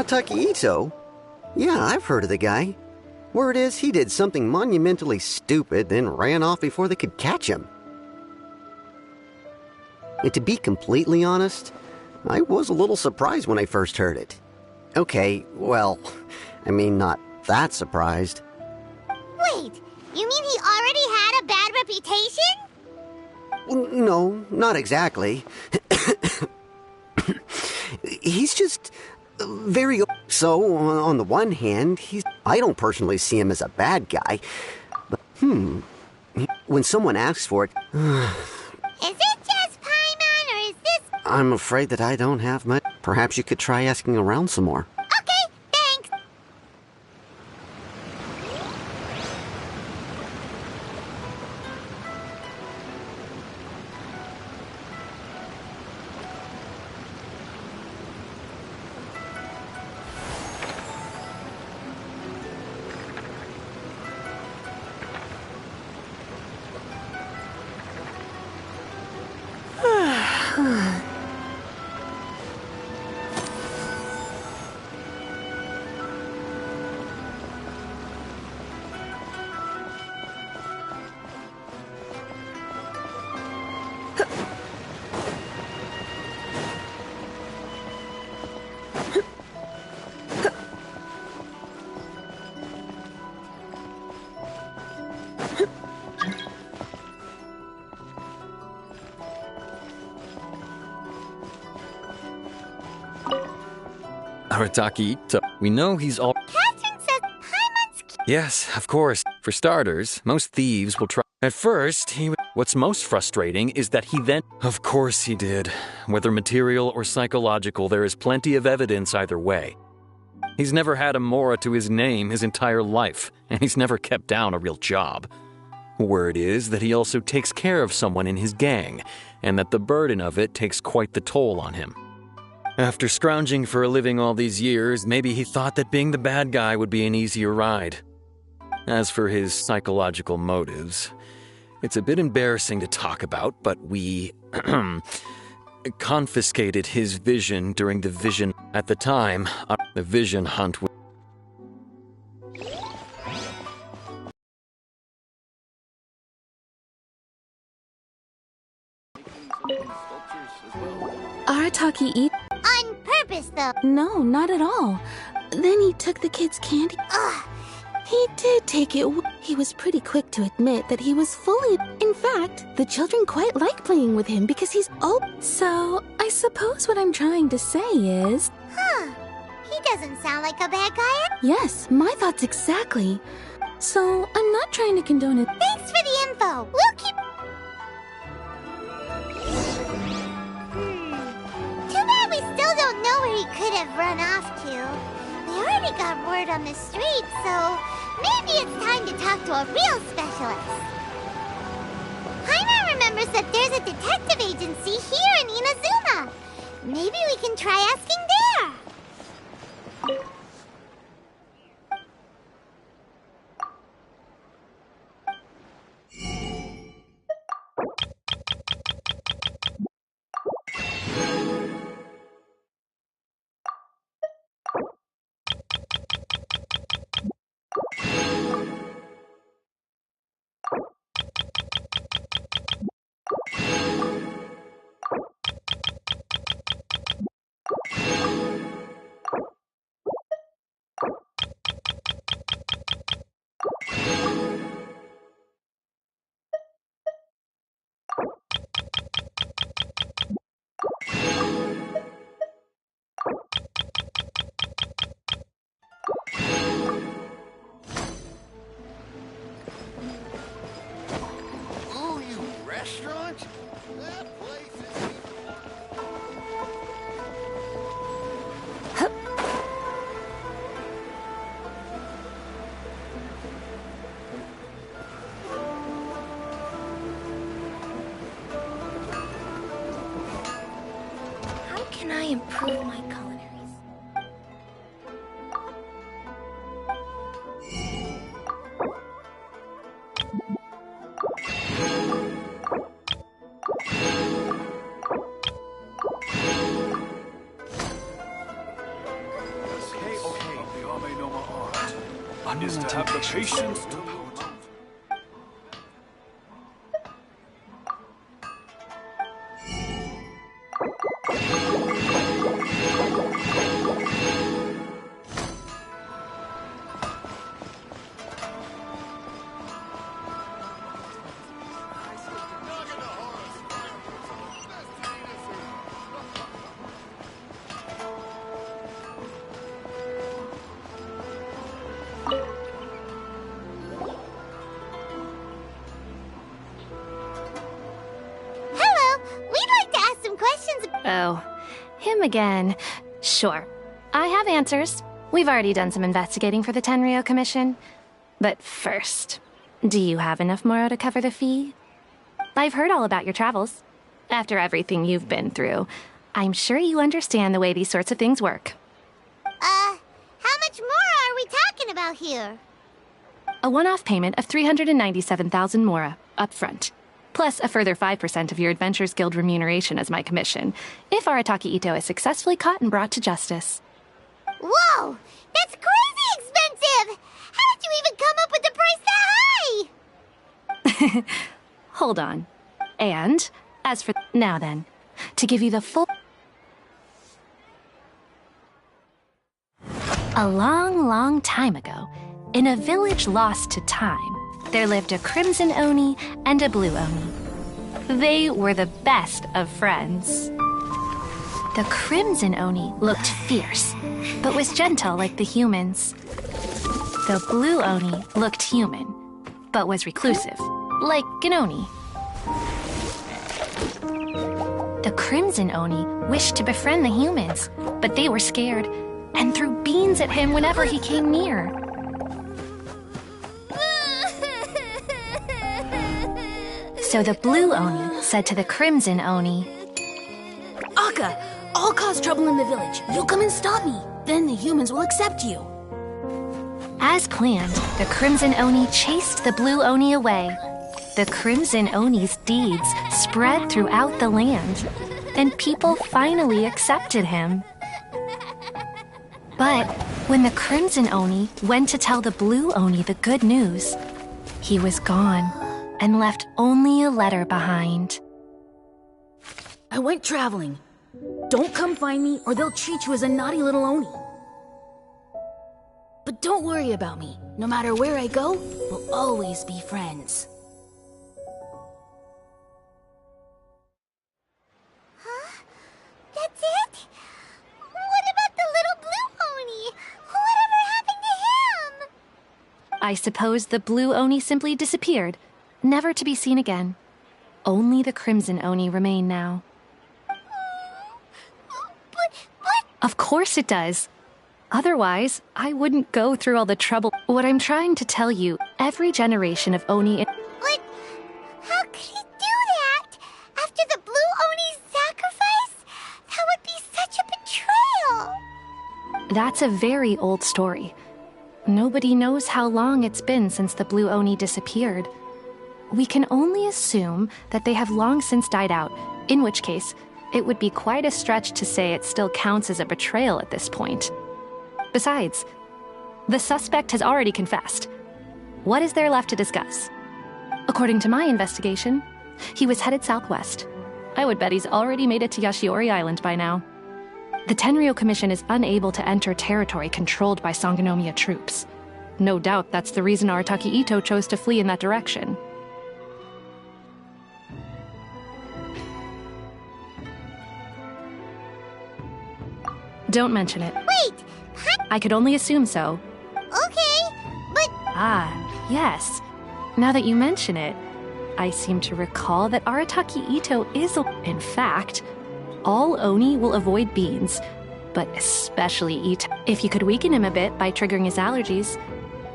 Takahito? Yeah, I've heard of the guy. Word is he did something monumentally stupid, then ran off before they could catch him. And to be completely honest, I was a little surprised when I first heard it. Okay, well, I mean, not that surprised. Wait, you mean he already had a bad reputation? No, not exactly. He's just very... So, on the one hand, I don't personally see him as a bad guy. But, when someone asks for it... Is it just Paimon, or is this... I'm afraid that I don't have much. Perhaps you could try asking around some more. Okay, thanks. Takahito. We know he's all... Catherine says Paimon's... Yes, of course. For starters, most thieves will try... At first, What's most frustrating is that he then... Of course he did. Whether material or psychological, there is plenty of evidence either way. He's never had a mora to his name his entire life, and he's never kept down a real job. Word is that he also takes care of someone in his gang, and that the burden of it takes quite the toll on him. After scrounging for a living all these years, maybe he thought that being the bad guy would be an easier ride. As for his psychological motives, it's a bit embarrassing to talk about, but we confiscated his vision during the vision. At the time, the vision hunt was... Arataki eat? On purpose, though. No, not at all. Then he took the kid's candy. Ugh. He did take it. He was pretty quick to admit that he was fully... In fact, the children quite like playing with him because he's So, I suppose what I'm trying to say is... Huh. He doesn't sound like a bad guy. Yes, my thoughts exactly. So, I'm not trying to condone it. Thanks for the info. We'll keep... Too bad we still don't know where he could have run off to. We already got word on the street, so maybe it's time to talk to a real specialist. Paimon remembers that there's a detective agency here in Inazuma. Maybe we can try asking there. How can I improve my culinaries? is to have the patience to power. Oh, him again. Sure. I have answers. We've already done some investigating for the Tenryo Commission. But first, do you have enough Moro to cover the fee? I've heard all about your travels. After everything you've been through, I'm sure you understand the way these sorts of things work. How much Mora are we talking about here? A one-off payment of 397,000 Mora, up front. Plus a further 5% of your Adventures Guild remuneration as my commission, if Arataki Ito is successfully caught and brought to justice. Whoa! That's crazy expensive! How did you even come up with the price that high? Hold on. And, as for... Now then, to give you the full... A long, long time ago, in a village lost to time, there lived a Crimson Oni and a Blue Oni. They were the best of friends. The Crimson Oni looked fierce, but was gentle like the humans. The Blue Oni looked human, but was reclusive, like an Oni. The Crimson Oni wished to befriend the humans, but they were scared and threw beans at him whenever he came near. So the Blue Oni said to the Crimson Oni, Akka, I'll cause trouble in the village. You come and stop me. Then the humans will accept you. As planned, the Crimson Oni chased the Blue Oni away. The Crimson Oni's deeds spread throughout the land, and people finally accepted him. But when the Crimson Oni went to tell the Blue Oni the good news, he was gone and left only a letter behind. I went traveling. Don't come find me or they'll treat you as a naughty little Oni. But don't worry about me. No matter where I go, we'll always be friends. Huh? That's it? What about the little Blue Oni? Whatever happened to him? I suppose the Blue Oni simply disappeared, never to be seen again. Only the Crimson Oni remain now. But... Of course it does. Otherwise, I wouldn't go through all the trouble. What I'm trying to tell you, every generation of Oni... But how could he do that? After the Blue Oni's sacrifice? That would be such a betrayal. That's a very old story. Nobody knows how long it's been since the Blue Oni disappeared. We can only assume that they have long since died out, in which case, it would be quite a stretch to say it still counts as a betrayal at this point. Besides, the suspect has already confessed. What is there left to discuss? According to my investigation, he was headed southwest. I would bet he's already made it to Yashiori Island by now. The Tenryo Commission is unable to enter territory controlled by Sangonomiya troops. No doubt that's the reason Arataki Ito chose to flee in that direction. Don't mention it. Wait! I could only assume so. Okay, but... Ah, yes. Now that you mention it, I seem to recall that Arataki Ito is in fact, all Oni will avoid beans, but especially Ito. If you could weaken him a bit by triggering his allergies,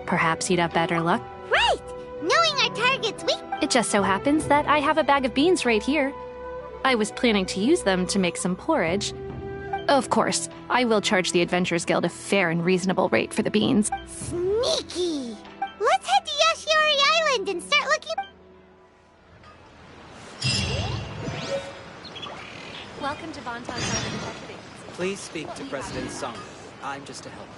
perhaps you'd have better luck. Right! Knowing our target's weak... It just so happens that I have a bag of beans right here. I was planning to use them to make some porridge. Of course, I will charge the Adventurers Guild a fair and reasonable rate for the beans. Sneaky! Let's head to Yashiori Island and start looking... Welcome to Bonton Private Detective Agency. Please speak to President Song. I'm just a helper.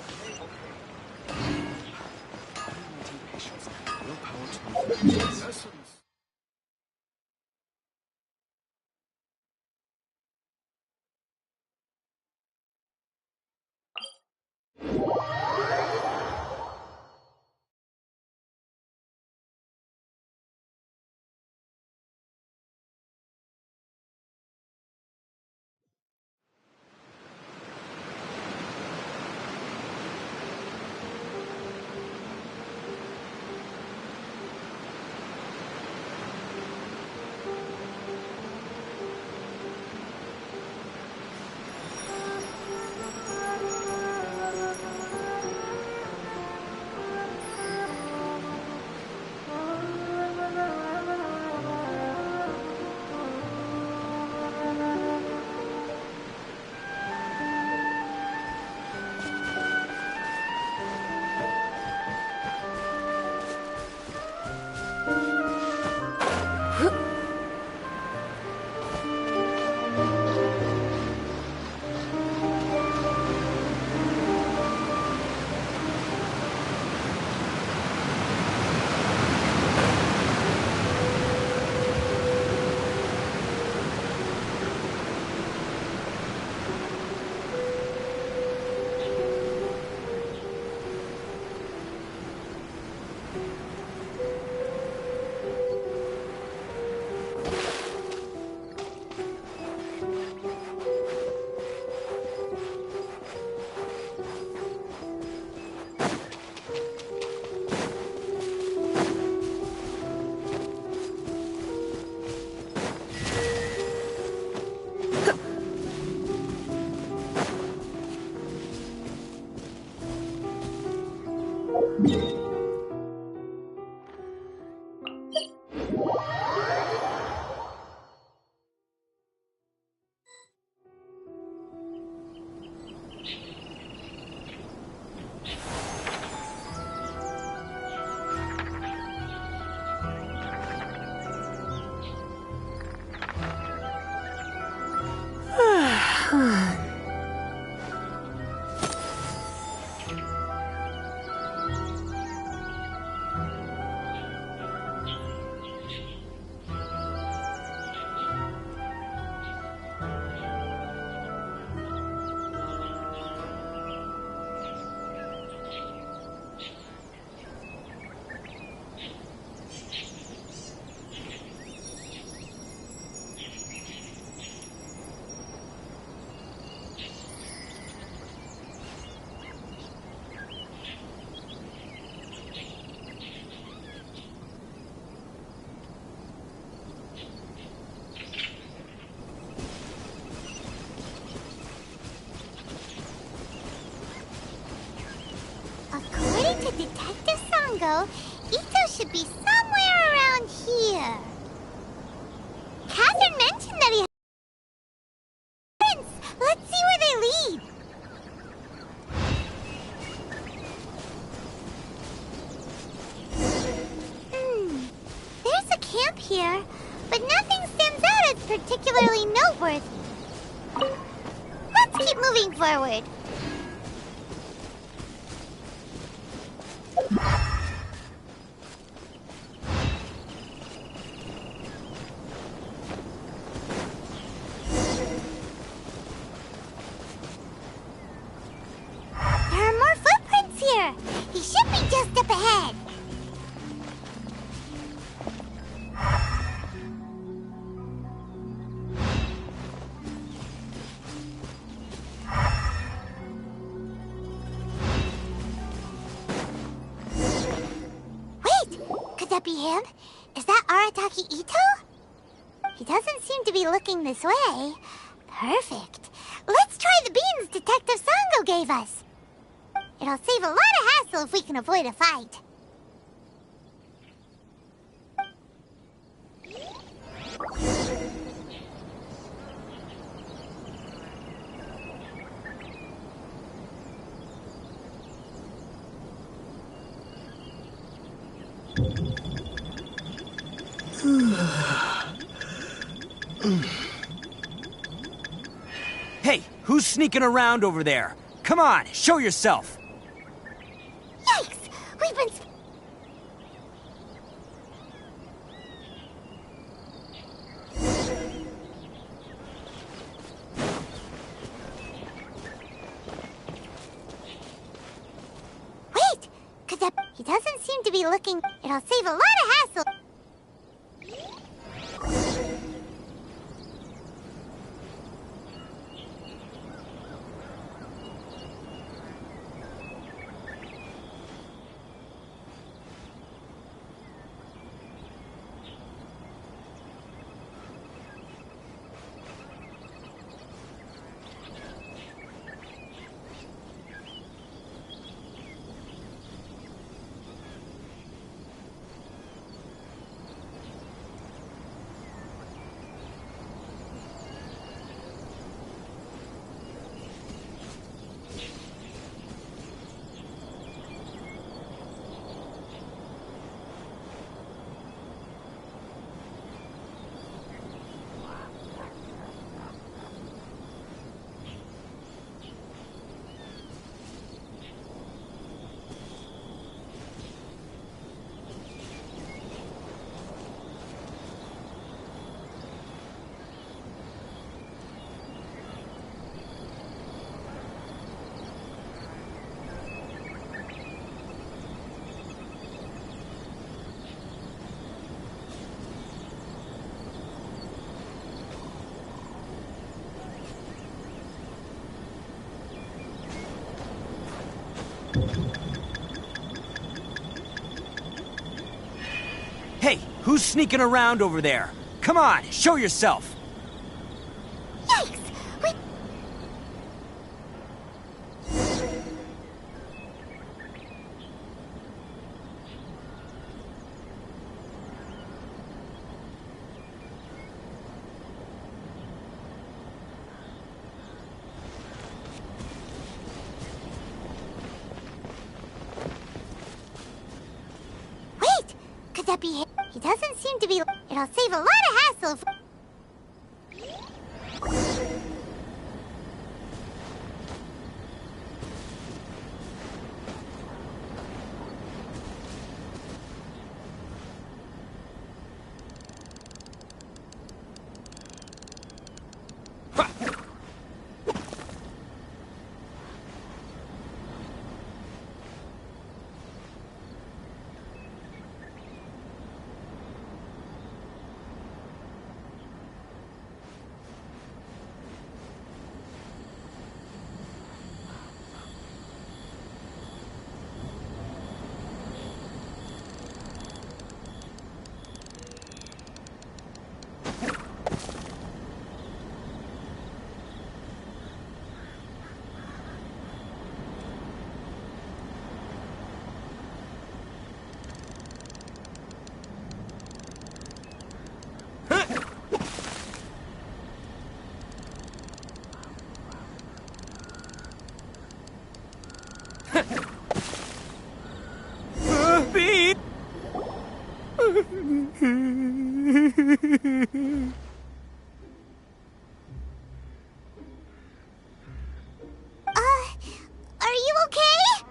According to Detective Sango, Ito should be somewhere around here. Catherine mentioned that he had prints. Let's see where they lead. There's a camp here, but nothing stands out as particularly noteworthy. Let's keep moving forward. There are more footprints here. He should be just up ahead. Wait, could that be him? Is that Arataki Ito? He doesn't seem to be looking this way. Perfect. Let's try the beans Detective Sango gave us. It'll save a lot of hassle if we can avoid a fight. Hey, who's sneaking around over there? Come on, show yourself. Yikes! We've been... Wait! Could that... He doesn't seem to be looking... It'll save a lot of hassle. Hey, who's sneaking around over there? Come on, show yourself. Yikes! We... might be... He doesn't seem to be... It'll save a lot of hassle if... Are you okay?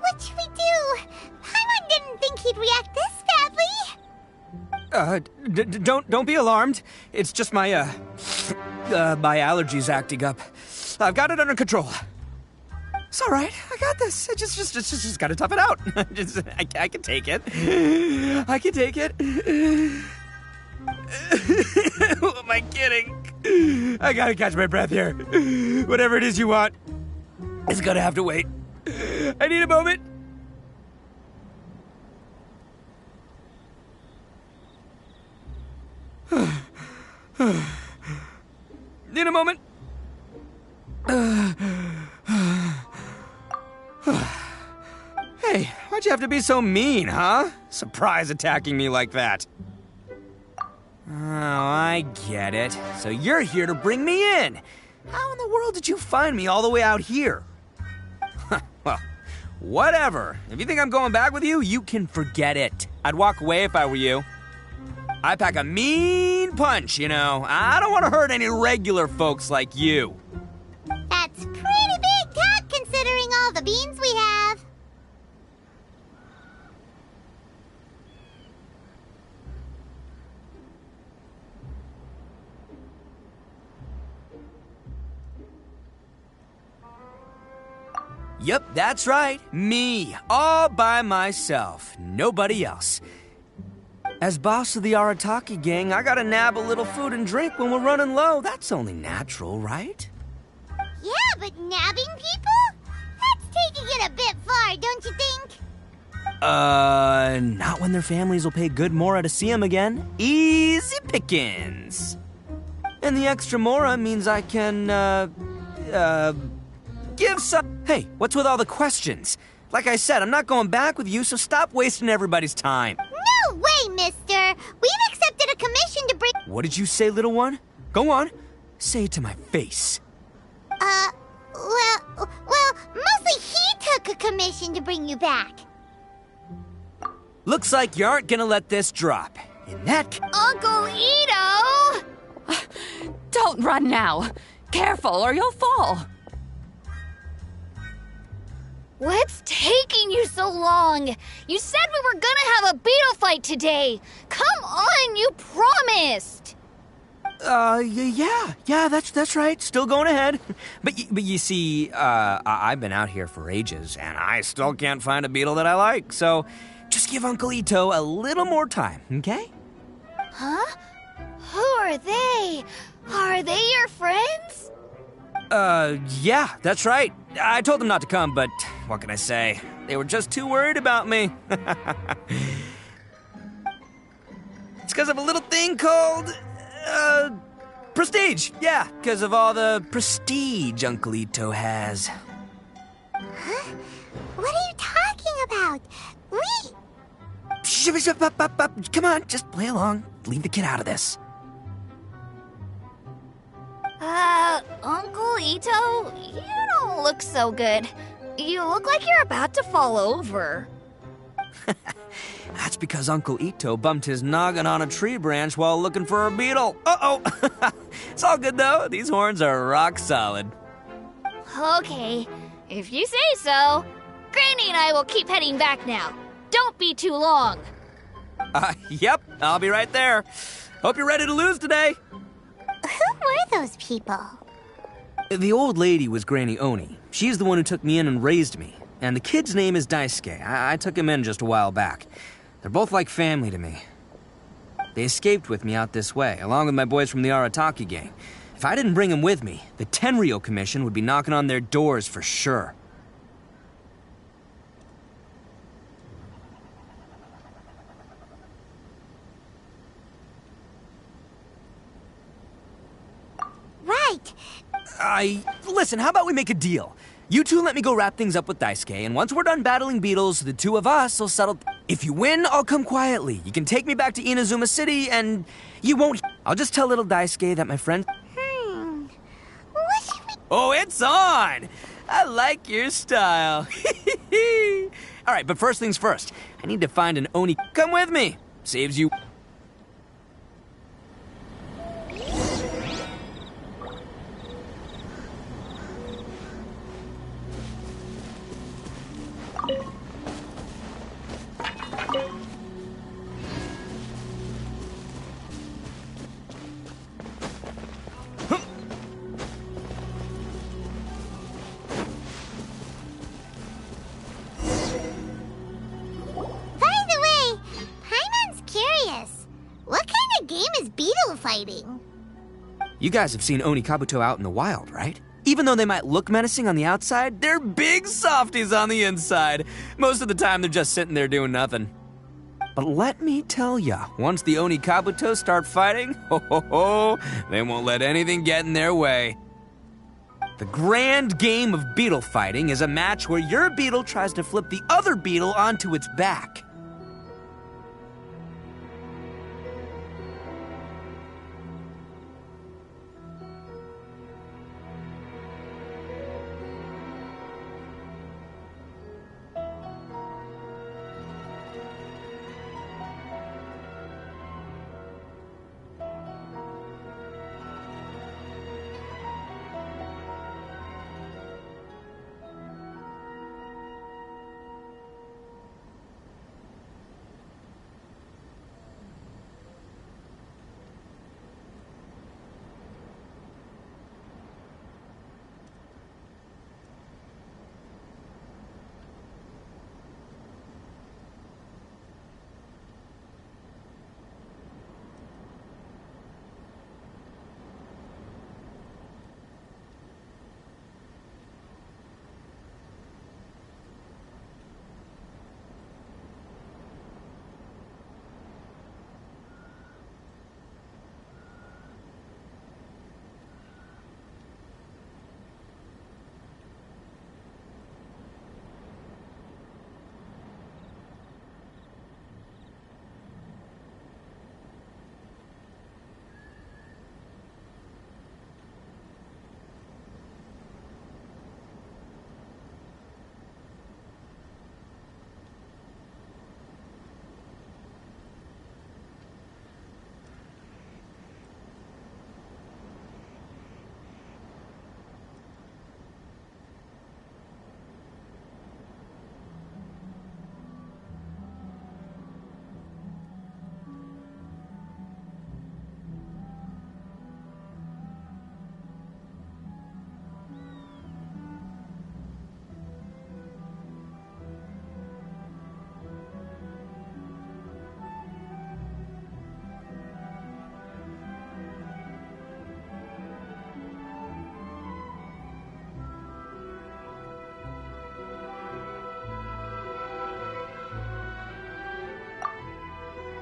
What should we do? Paimon didn't think he'd react this badly. Don't be alarmed. It's just my my allergies acting up. I've got it under control. It's all right. I got this. I just gotta tough it out. I can take it. I can take it. Who am I kidding? I gotta catch my breath here. Whatever it is you want, it's gonna have to wait. I need a moment. Need a moment. Hey, why'd you have to be so mean, huh? Surprise attacking me like that. Oh, I get it. So you're here to bring me in. How in the world did you find me all the way out here? Well, whatever. If you think I'm going back with you, you can forget it. I'd walk away if I were you. I pack a mean punch, you know. I don't want to hurt any regular folks like you. That's pretty big talk considering all the beans we have. Yep, that's right. Me. All by myself. Nobody else. As boss of the Arataki gang, I gotta nab a little food and drink when we're running low. That's only natural, right? Yeah, but nabbing people? That's taking it a bit far, don't you think? Not when their families will pay good Mora to see them again. Easy pickings. And the extra Mora means I can, give some... Hey, what's with all the questions? Like I said, I'm not going back with you, so stop wasting everybody's time. No way, mister! We've accepted a commission to bring... What did you say, little one? Go on. Say it to my face. Well, mostly he took a commission to bring you back. Looks like you aren't gonna let this drop. In that Uncle Ito! Don't run now. Careful or you'll fall. What's taking you so long? You said we were gonna have a beetle fight today. Come on, you promised. Yeah, that's right. Still going ahead. But you see, I've been out here for ages, and I still can't find a beetle that I like. So, just give Uncle Ito a little more time, okay? Huh? Who are they? Are they your friends? Yeah, that's right. I told them not to come, but what can I say? They were just too worried about me. It's because of a little thing called, prestige. Yeah, because of all the prestige Uncle Ito has. Huh? What are you talking about? Come on, just play along. Leave the kid out of this. Uncle Ito, you don't look so good. You look like you're about to fall over. That's because Uncle Ito bumped his noggin on a tree branch while looking for a beetle. Uh-oh! It's all good, though. These horns are rock solid. Okay, if you say so. Granny and I will keep heading back now. Don't be too long. Yep, I'll be right there. Hope you're ready to lose today. Who were those people? The old lady was Granny Oni. She's the one who took me in and raised me. And the kid's name is Daisuke. I took him in just a while back. They're both like family to me. They escaped with me out this way, along with my boys from the Arataki gang. If I didn't bring them with me, the Tenryou Commission would be knocking on their doors for sure. Right. Listen, how about we make a deal? You two let me go wrap things up with Daisuke, and once we're done battling beetles, the two of us will settle. If you win, I'll come quietly. You can take me back to Inazuma City, and you won't. I'll just tell little Daisuke that my friend. What should we... Oh, it's on! I like your style. All right, but first things first. I need to find an Oni. Come with me. Saves you. Fighting. You guys have seen Oni Kabuto out in the wild, right? Even though they might look menacing on the outside, they're big softies on the inside. Most of the time, they're just sitting there doing nothing. But let me tell ya, once the Oni Kabuto start fighting, they won't let anything get in their way. The grand game of beetle fighting is a match where your beetle tries to flip the other beetle onto its back.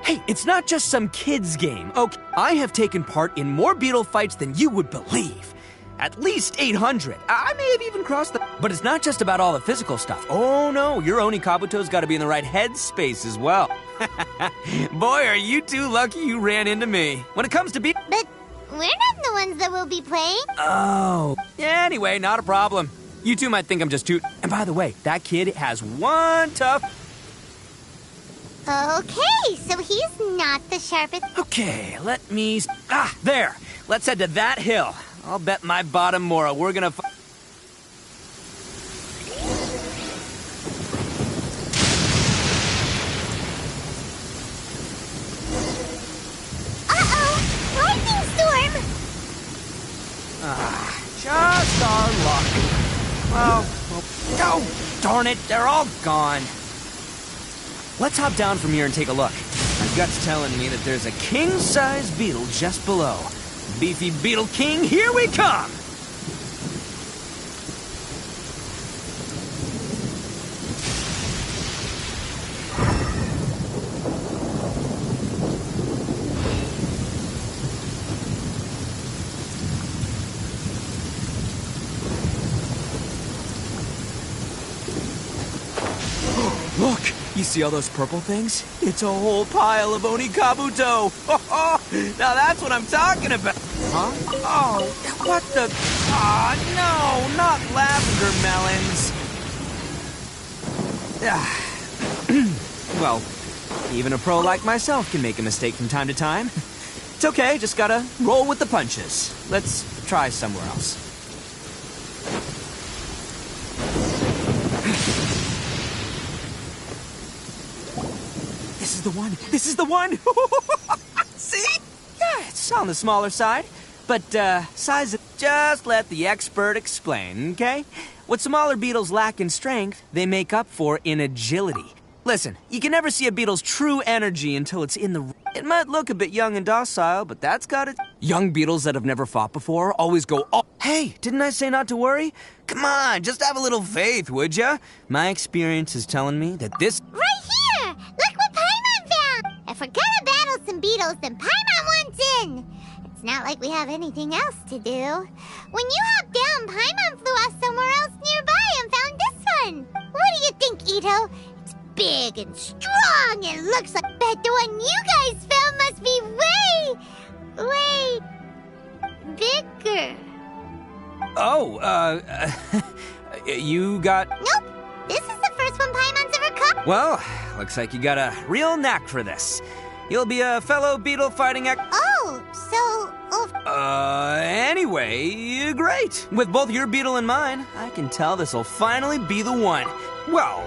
Hey, it's not just some kid's game, okay? I have taken part in more beetle fights than you would believe. At least 800. I may have even crossed the... But it's not just about all the physical stuff. Oh no, your Oni Kabuto's gotta be in the right headspace as well. Boy, are you two lucky you ran into me. When it comes to But we're not the ones that will be playing. Oh. Yeah, anyway, not a problem. You two might think I'm just too... And by the way, that kid has one tough... Okay, so he's not the sharpest. Okay, let me... there! Let's head to that hill. I'll bet my bottom Mora we're gonna... Lightning storm! Just our luck. Well, oh, darn it, they're all gone. Let's hop down from here and take a look. My gut's telling me that there's a king-size beetle just below. Beefy Beetle King, here we come! Look! You see all those purple things? It's a whole pile of Onikabuto! Now that's what I'm talking about! Huh? Oh, what the... Oh, no! Not lavender melons! Well, even a pro like myself can make a mistake from time to time. It's okay, just gotta roll with the punches. Let's try somewhere else. This is the one! This is the one! See? Yeah, it's on the smaller side. But, size... Just let the expert explain, okay? What smaller beetles lack in strength, they make up for in agility. Listen, you can never see a beetle's true energy until it's in the... It might look a bit young and docile, but that's got it. Young beetles that have never fought before always go... Oh, hey, didn't I say not to worry? Come on, just have a little faith, would ya? My experience is telling me that this... Right here! Look what Paimon found! If we're gonna battle some beetles, then Paimon wants in! It's not like we have anything else to do. When you hopped down, Paimon flew off somewhere else nearby and found this one! What do you think, Ito? It's big and strong and looks like... Bet the one you guys found must be way bigger. Oh, you got... Nope. This is the first one Paimon's ever caught. Well, looks like you got a real knack for this. You'll be a fellow beetle fighting anyway, great. With both your beetle and mine, I can tell this'll finally be the one. Well,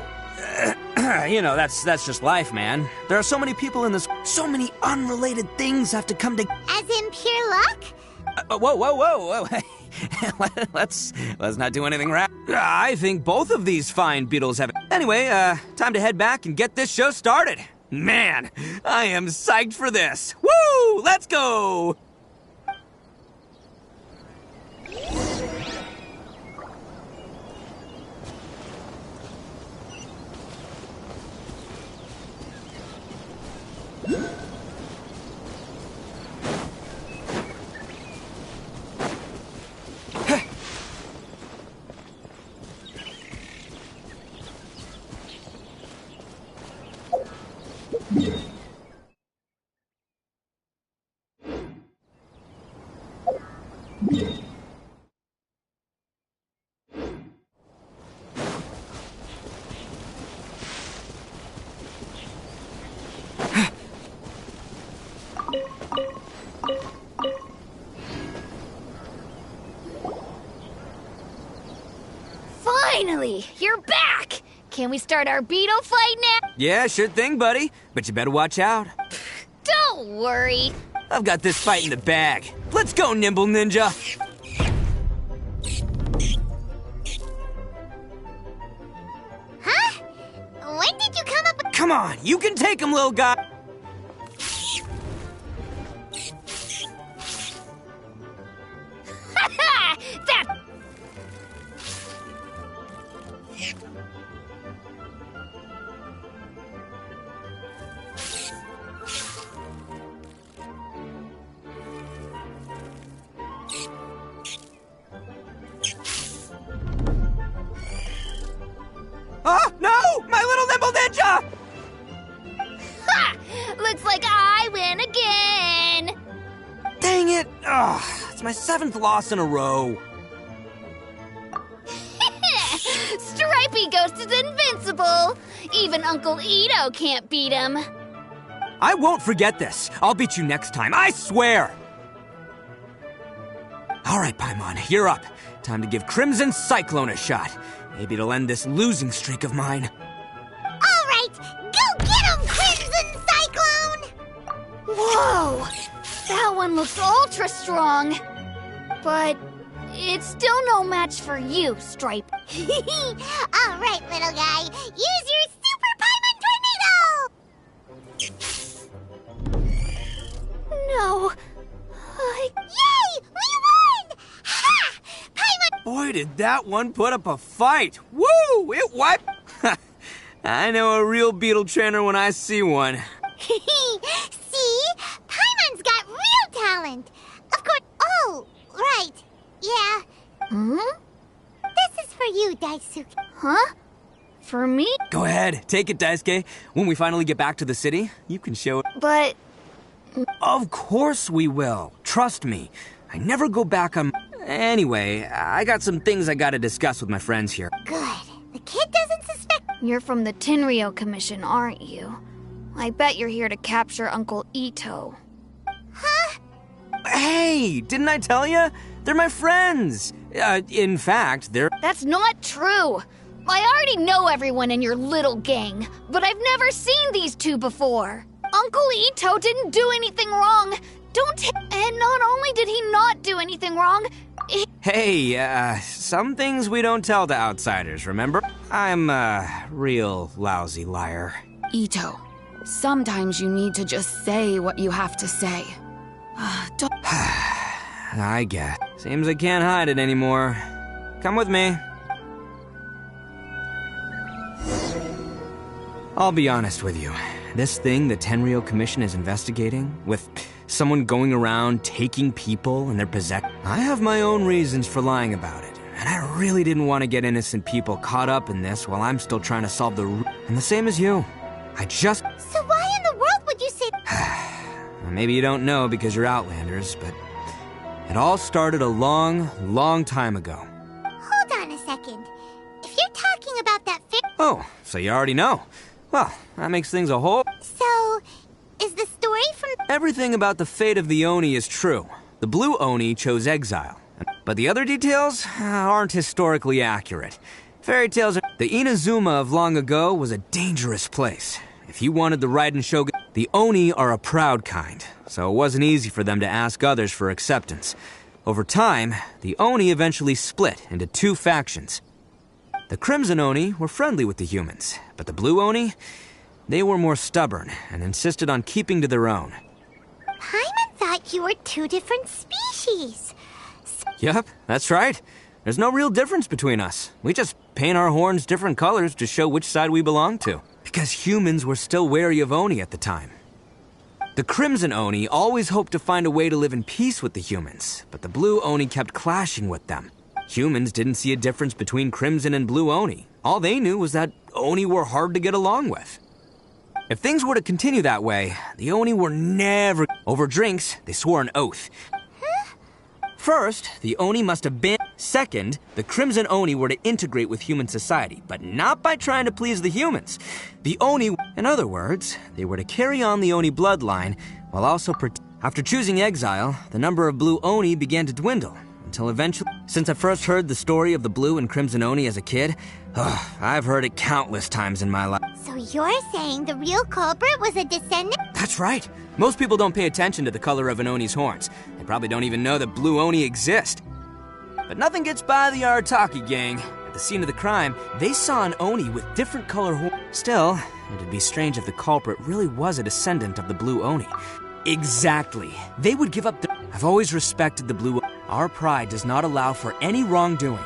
you know, that's just life, man. There are so many people in this... So many unrelated things have to come together. As in pure luck? Whoa. Let's not do anything right. I think both of these fine beetles have... Anyway, time to head back and get this show started. Man, I am psyched for this. Woo! Let's go! Finally, you're back! Can we start our beetle fight now? Yeah, sure thing, buddy. But you better watch out. Don't worry. I've got this fight in the bag. Let's go, Nimble Ninja! Huh? When did you come up with... Come on, you can take him, little guy! That... Oh, no! My little Nimble Ninja! Ha! Looks like I win again! Dang it! Ugh, it's my 7th loss in a row. Stripey Ghost is invincible! Even Uncle Ito can't beat him. I won't forget this. I'll beat you next time, I swear! Alright, Paimon, you're up. Time to give Crimson Cyclone a shot. Maybe it'll end this losing streak of mine. Alright, go get him, Crimson Cyclone! Whoa! That one looks ultra strong. But it's still no match for you, Stripe. Alright, little guy, use your Super Paimon Tornado! No. Yay! We won! Ha! Paimon! Boy, did that one put up a fight. Woo! It wiped... I know a real beetle trainer when I see one. See? Paimon's got real talent. Of course. Oh, right. Yeah. Hmm? This is for you, Daisuke. Huh? For me? Go ahead, take it, Daisuke. When we finally get back to the city, you can show it. But... Of course we will. Trust me. I never go back on... Anyway, I got some things I gotta discuss with my friends here. Good. The kid doesn't suspect... You're from the Tenryo Commission, aren't you? I bet you're here to capture Uncle Ito. Huh? Hey, didn't I tell you? They're my friends. In fact, they're... That's not true. I already know everyone in your little gang, but I've never seen these two before. Uncle Ito didn't do anything wrong. And not only did he not do anything wrong, Hey, some things we don't tell to outsiders, remember? I'm a real lousy liar. Ito, sometimes you need to just say what you have to say. Don't... I guess. Seems I can't hide it anymore. Come with me. I'll be honest with you. This thing the Tenryo Commission is investigating, with someone going around taking people and their possessions, I have my own reasons for lying about it. And I really didn't want to get innocent people caught up in this while I'm still trying to solve the and the same as you. I just... So why in the world would you say... Maybe you don't know because you're Outlanders, but it all started a long, long time ago. Hold on a second. If you're talking about that Oh, so you already know. Well, that makes things a whole... So, is the story from... Everything about the fate of the Oni is true. The Blue Oni chose exile. But the other details aren't historically accurate. Fairy tales are... The Inazuma of long ago was a dangerous place. If you wanted the Raiden Shogun... The Oni are a proud kind, so it wasn't easy for them to ask others for acceptance. Over time, the Oni eventually split into two factions. The Crimson Oni were friendly with the humans, but the Blue Oni, they were more stubborn and insisted on keeping to their own. Paimon thought you were two different species. Yep, that's right. There's no real difference between us. We just paint our horns different colors to show which side we belong to. Because humans were still wary of Oni at the time. The Crimson Oni always hoped to find a way to live in peace with the humans, but the Blue Oni kept clashing with them. Humans didn't see a difference between Crimson and Blue Oni. All they knew was that Oni were hard to get along with. If things were to continue that way, the Oni were never... Over drinks, they swore an oath. First, the Oni must have been... Second, the Crimson Oni were to integrate with human society, but not by trying to please the humans. The Oni... In other words, they were to carry on the Oni bloodline, while also... After choosing exile, the number of Blue Oni began to dwindle, until eventually... Since I first heard the story of the Blue and Crimson Oni as a kid, I've heard it countless times in my life. So you're saying the real culprit was a descendant? That's right. Most people don't pay attention to the color of an Oni's horns. They probably don't even know that Blue Oni exist. But nothing gets by the Arataki gang. At the scene of the crime, they saw an Oni with different color horns. Still, it'd be strange if the culprit really was a descendant of the Blue Oni. Exactly. They would give up their... I've always respected the Blue Oni. Our pride does not allow for any wrongdoing.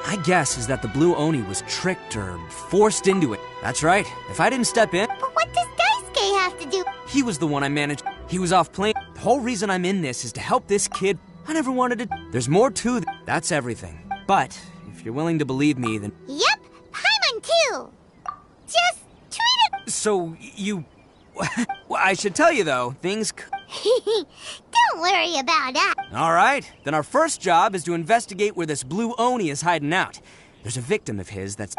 My guess is that the Blue Oni was tricked or forced into it. That's right. If I didn't step in... But what does Daisuke have to do? He was the one I managed. He was off playing. The whole reason I'm in this is to help this kid. I never wanted to... There's more to That's everything. But, if you're willing to believe me, then... Yep, Paimon too! Just treat it... So, you... Well, I should tell you, though, things... Don't worry about that. All right, then our first job is to investigate where this Blue Oni is hiding out. There's a victim of his that's...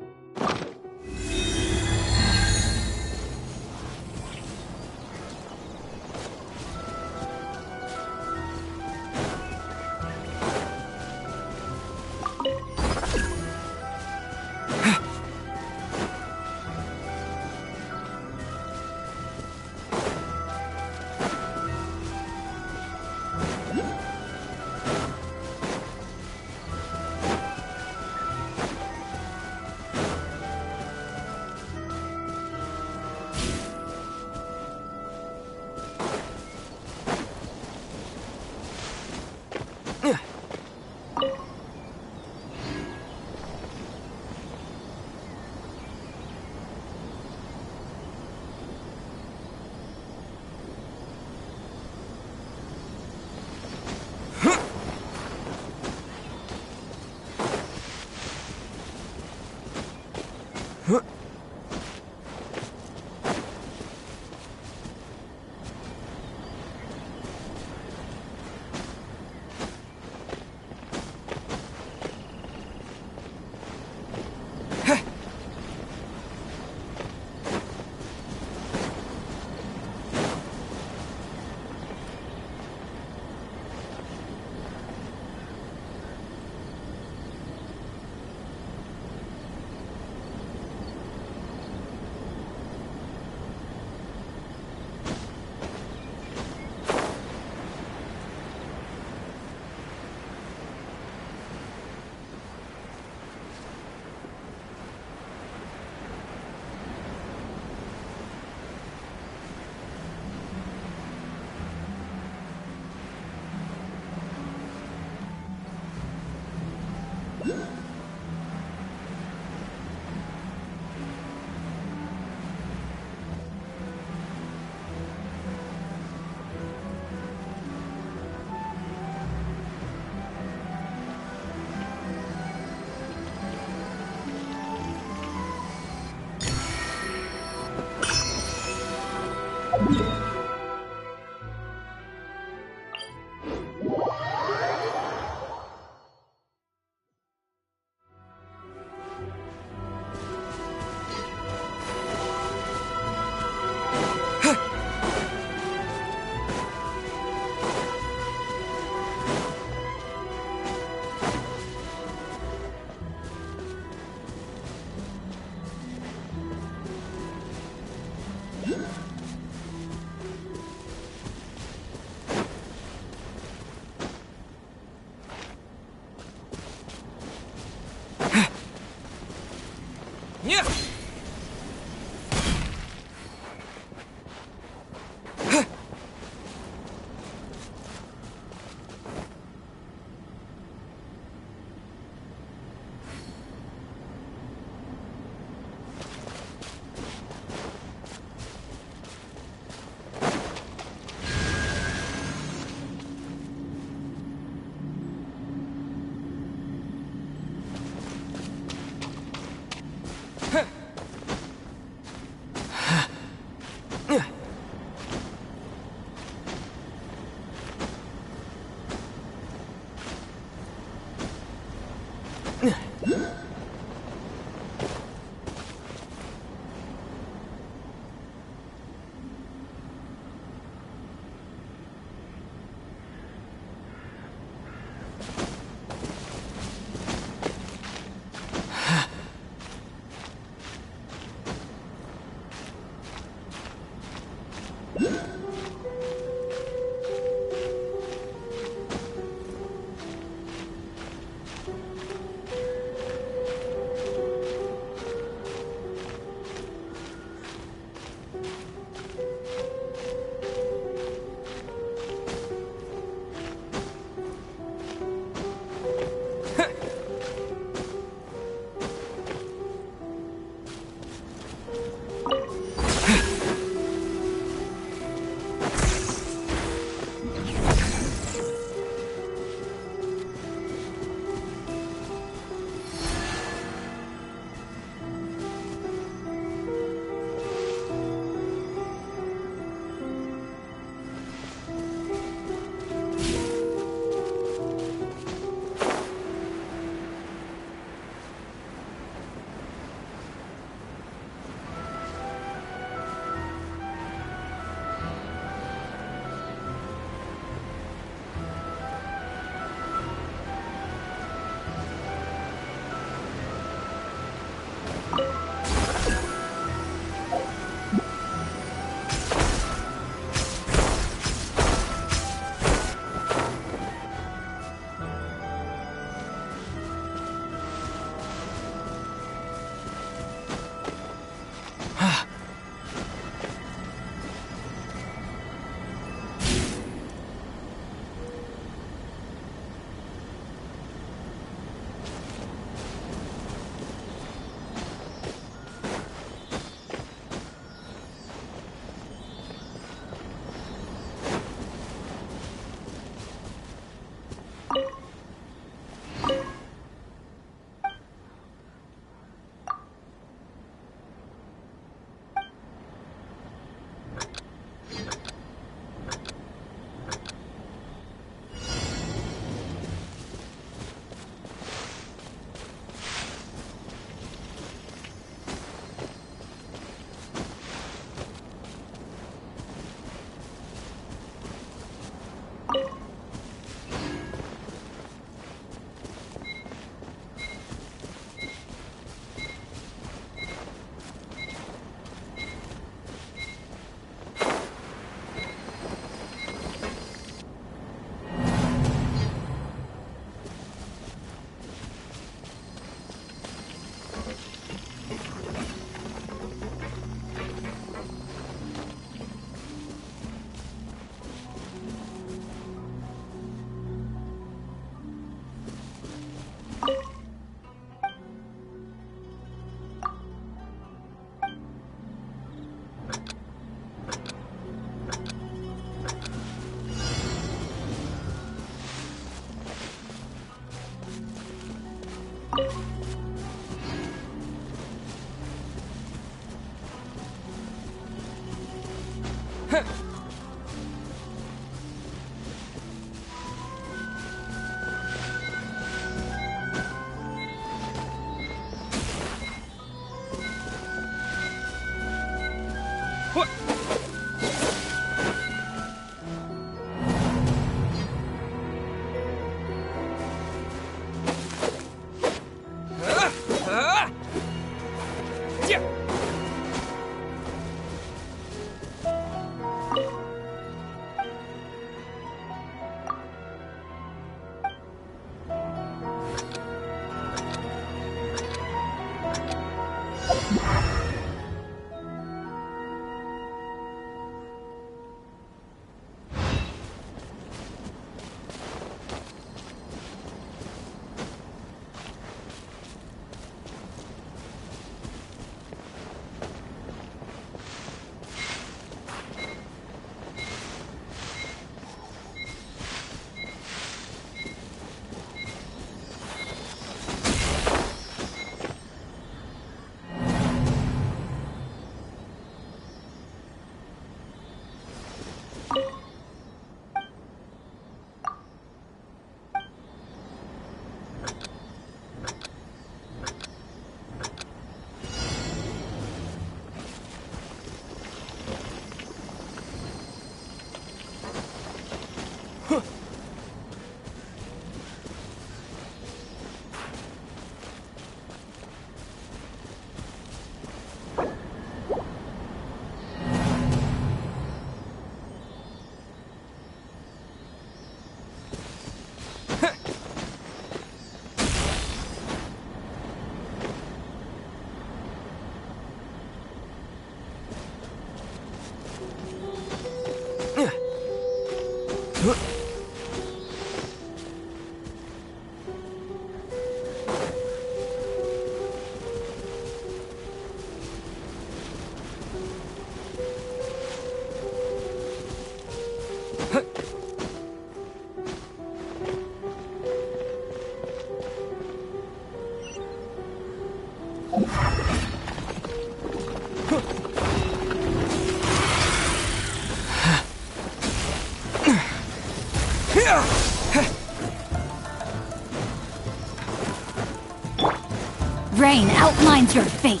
Rain outlines your fate.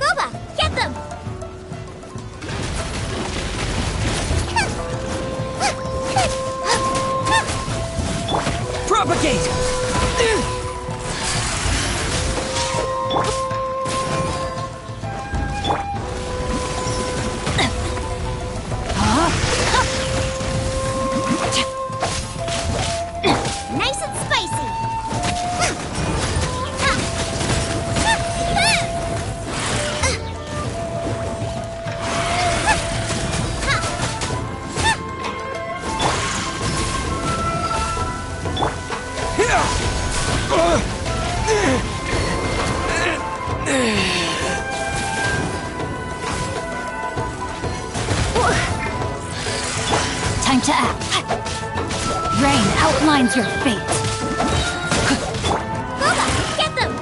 Boba, get them! Propagate! Nice and spicy! Time to act. Rain outlines your fate. Boba, get them!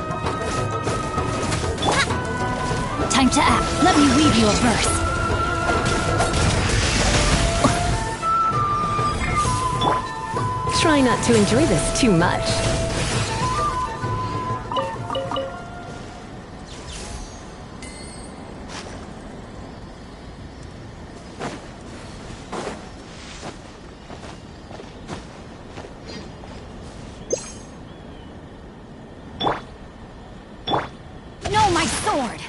Time to act. Let me weave you a verse. Try not to enjoy this too much. No, my sword!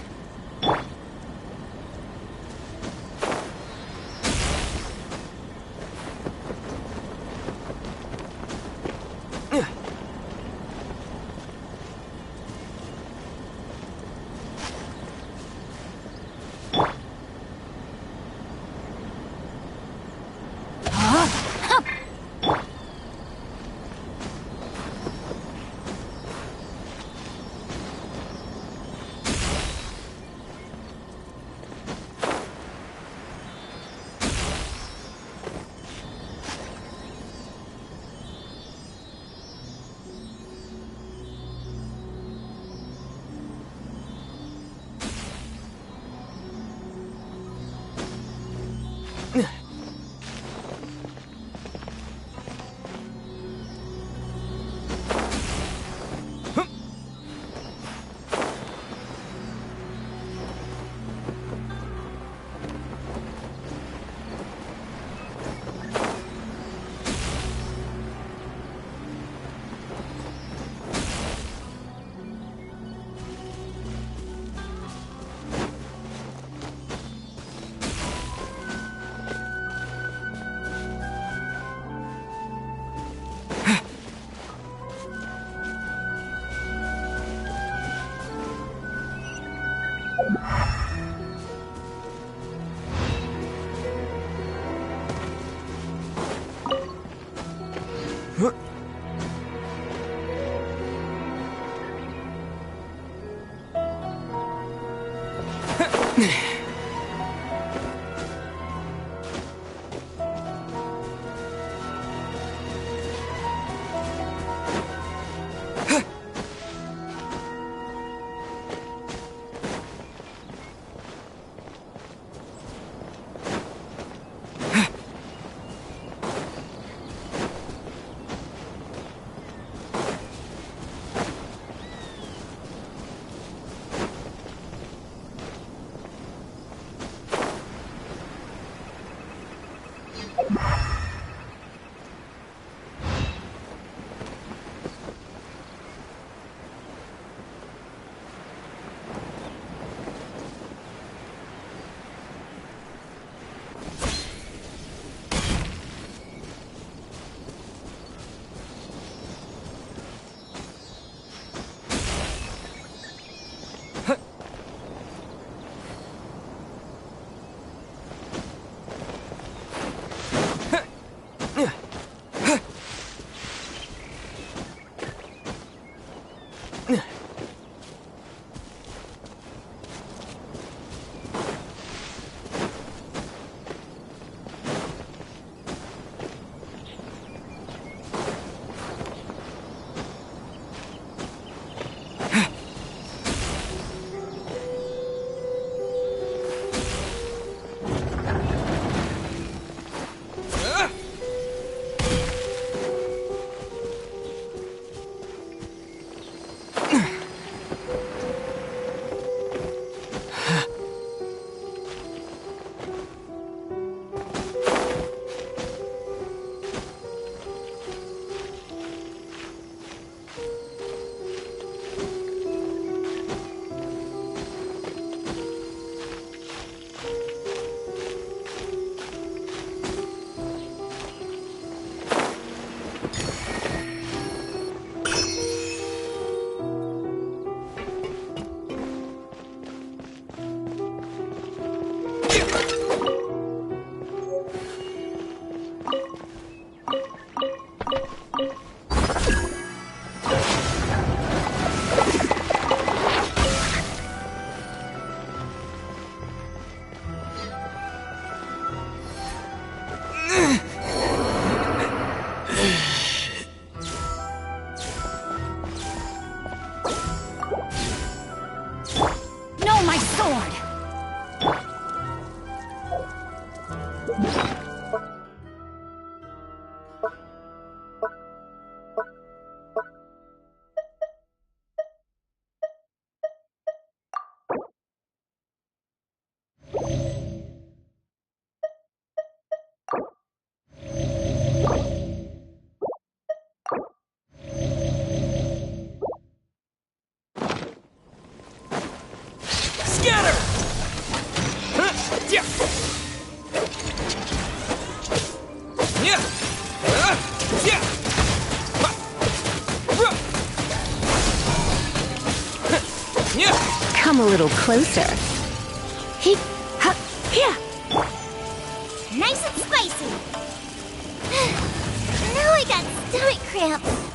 Come a little closer. He, ha, yeah. Nice and spicy. Now I got stomach cramps.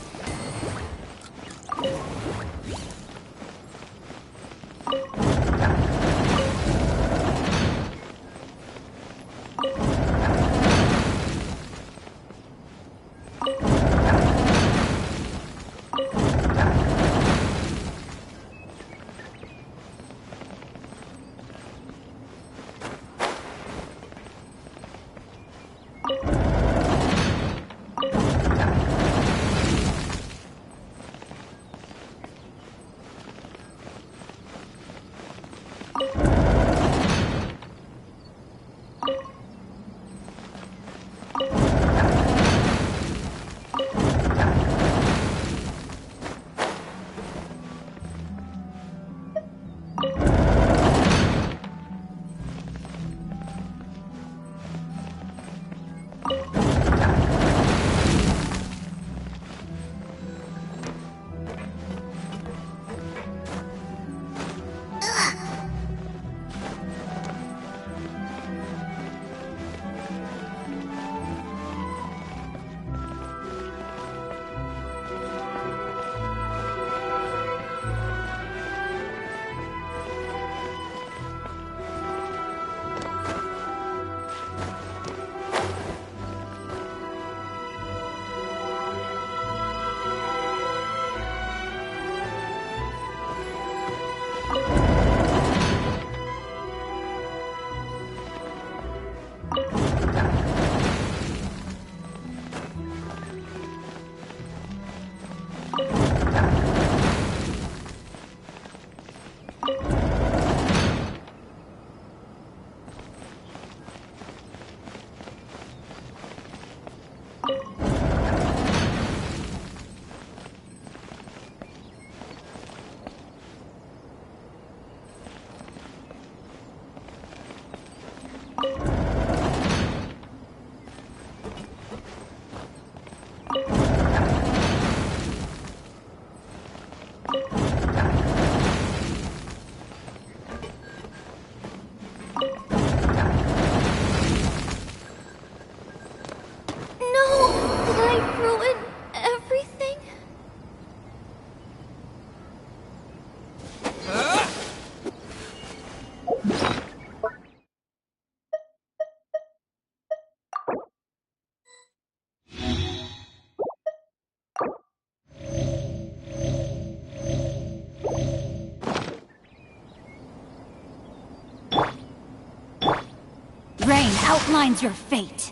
Rain outlines your fate.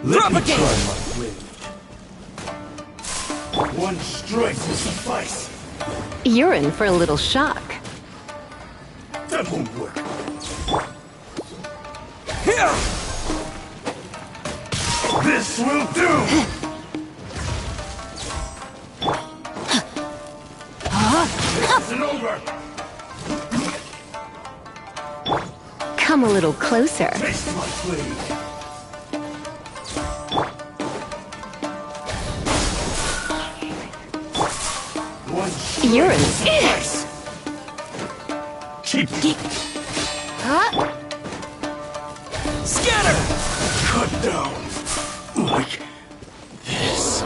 Let me try my blade. One strike will suffice. You're in for a little shock. That won't work. This will do! Isn't over! Come a little closer. Taste my blade. You're in. Nice. Cheap. Scatter! Cut down. Like this.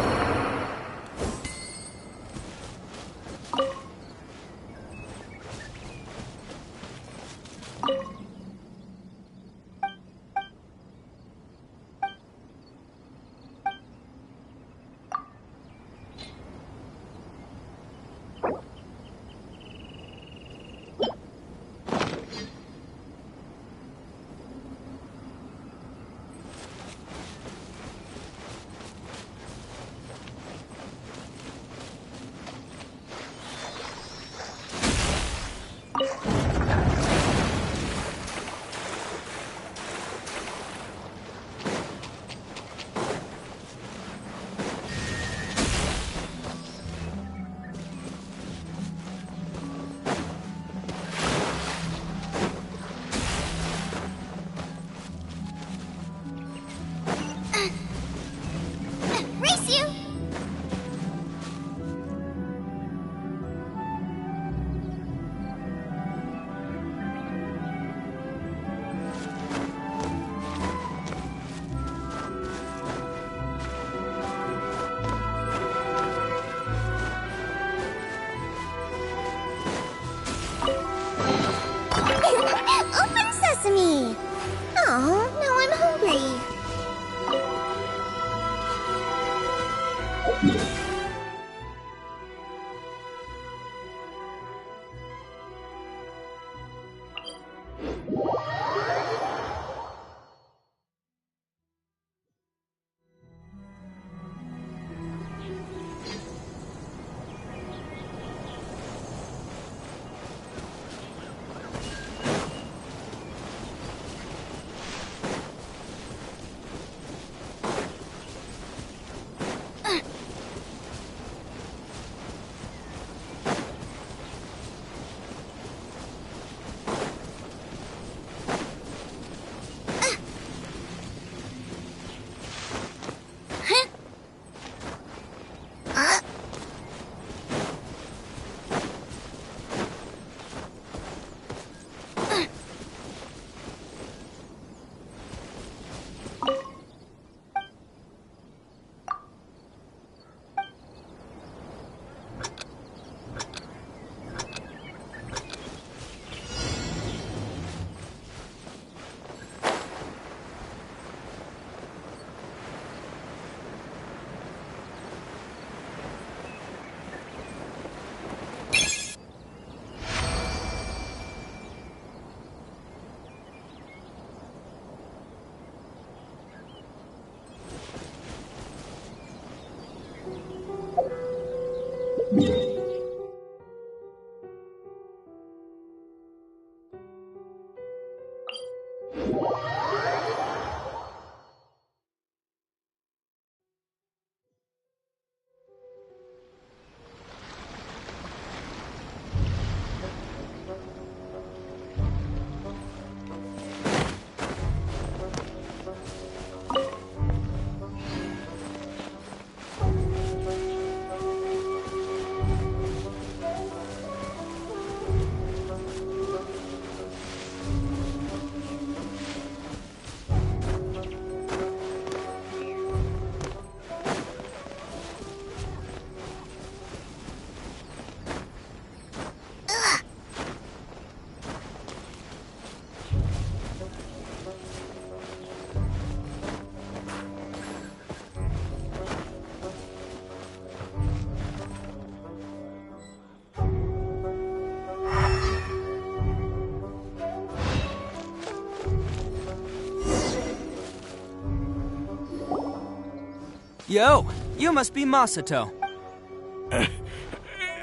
Yo, you must be Masato.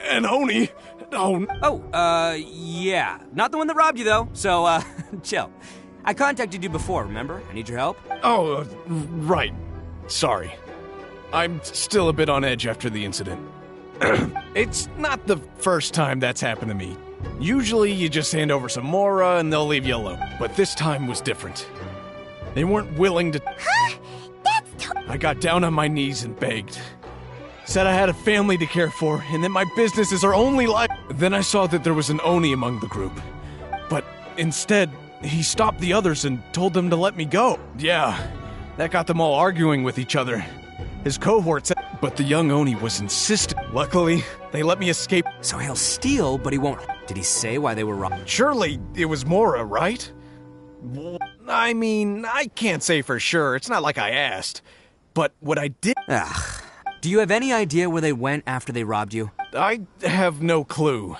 And Oni? Yeah. Not the one that robbed you, though, so, chill. I contacted you before, remember? I need your help. Right. Sorry. I'm still a bit on edge after the incident. It's not the first time that's happened to me. Usually you just hand over some Mora and they'll leave you alone. But this time was different. They weren't willing to... Huh? I got down on my knees and begged. Said I had a family to care for, and that my business is our only life. Then I saw that there was an Oni among the group. But instead, he stopped the others and told them to let me go. Yeah, that got them all arguing with each other. His cohort said, but the young Oni was insistent. Luckily, they let me escape. So he'll steal, but he won't. Did he say why they were robbed? Surely it was Mora, right? I mean, I can't say for sure. It's not like I asked. But what I did... Do you have any idea where they went after they robbed you? I have no clue.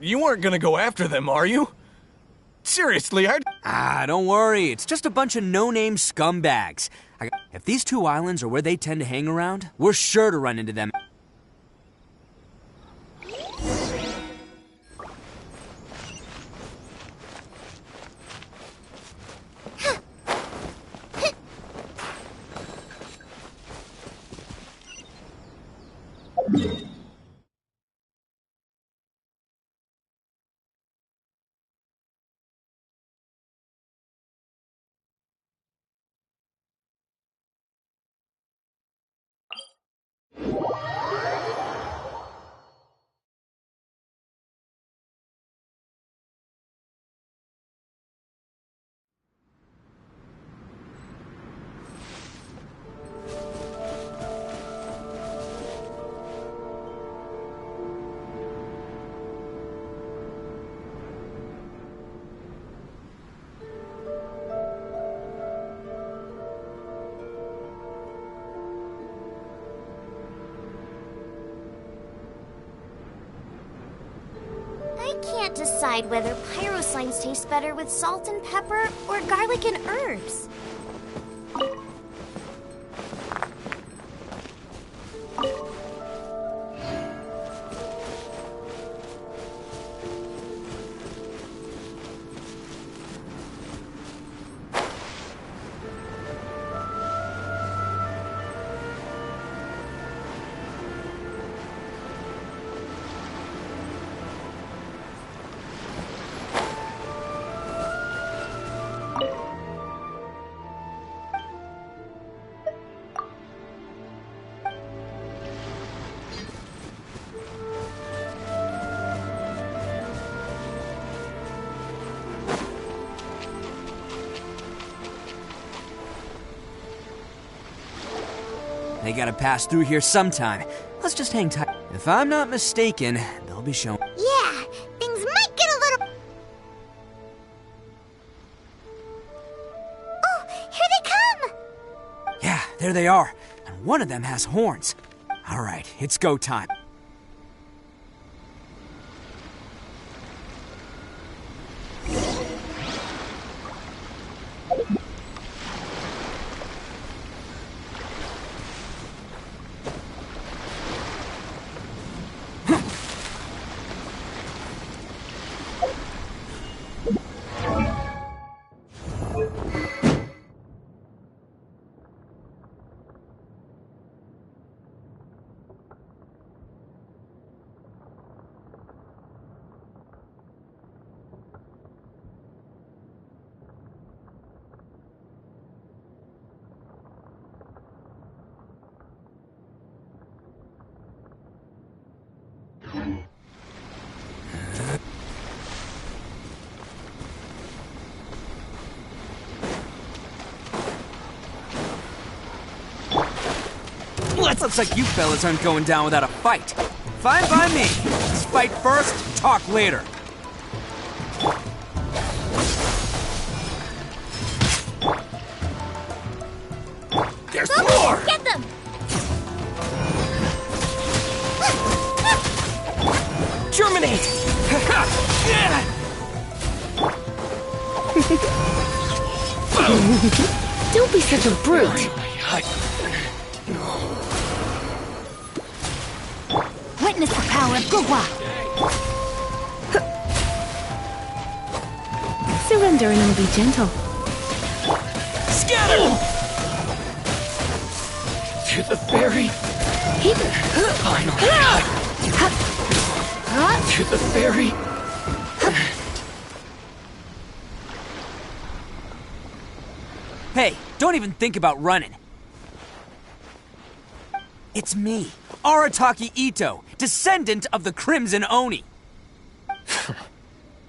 You aren't gonna go after them, are you? Seriously, don't worry. It's just a bunch of no-name scumbags. If these two islands are where they tend to hang around, we're sure to run into them. Can't decide whether pyro slimes taste better with salt and pepper or garlic and herbs. They gotta pass through here sometime. Let's just hang tight. If I'm not mistaken, they'll be showing. Yeah, things might get a little... Oh, here they come! Yeah, there they are. And one of them has horns. All right, it's go time. Looks like you fellas aren't going down without a fight. Fine by me. Let's fight first, talk later. There's more! Get them! Germinate! Don't be such a brute. Witness the power of Gugwa. Surrender and I'll be gentle. Scatter! To the fairy. Finally. To the fairy. Hey, don't even think about running. It's me, Arataki Ito, descendant of the Crimson Oni.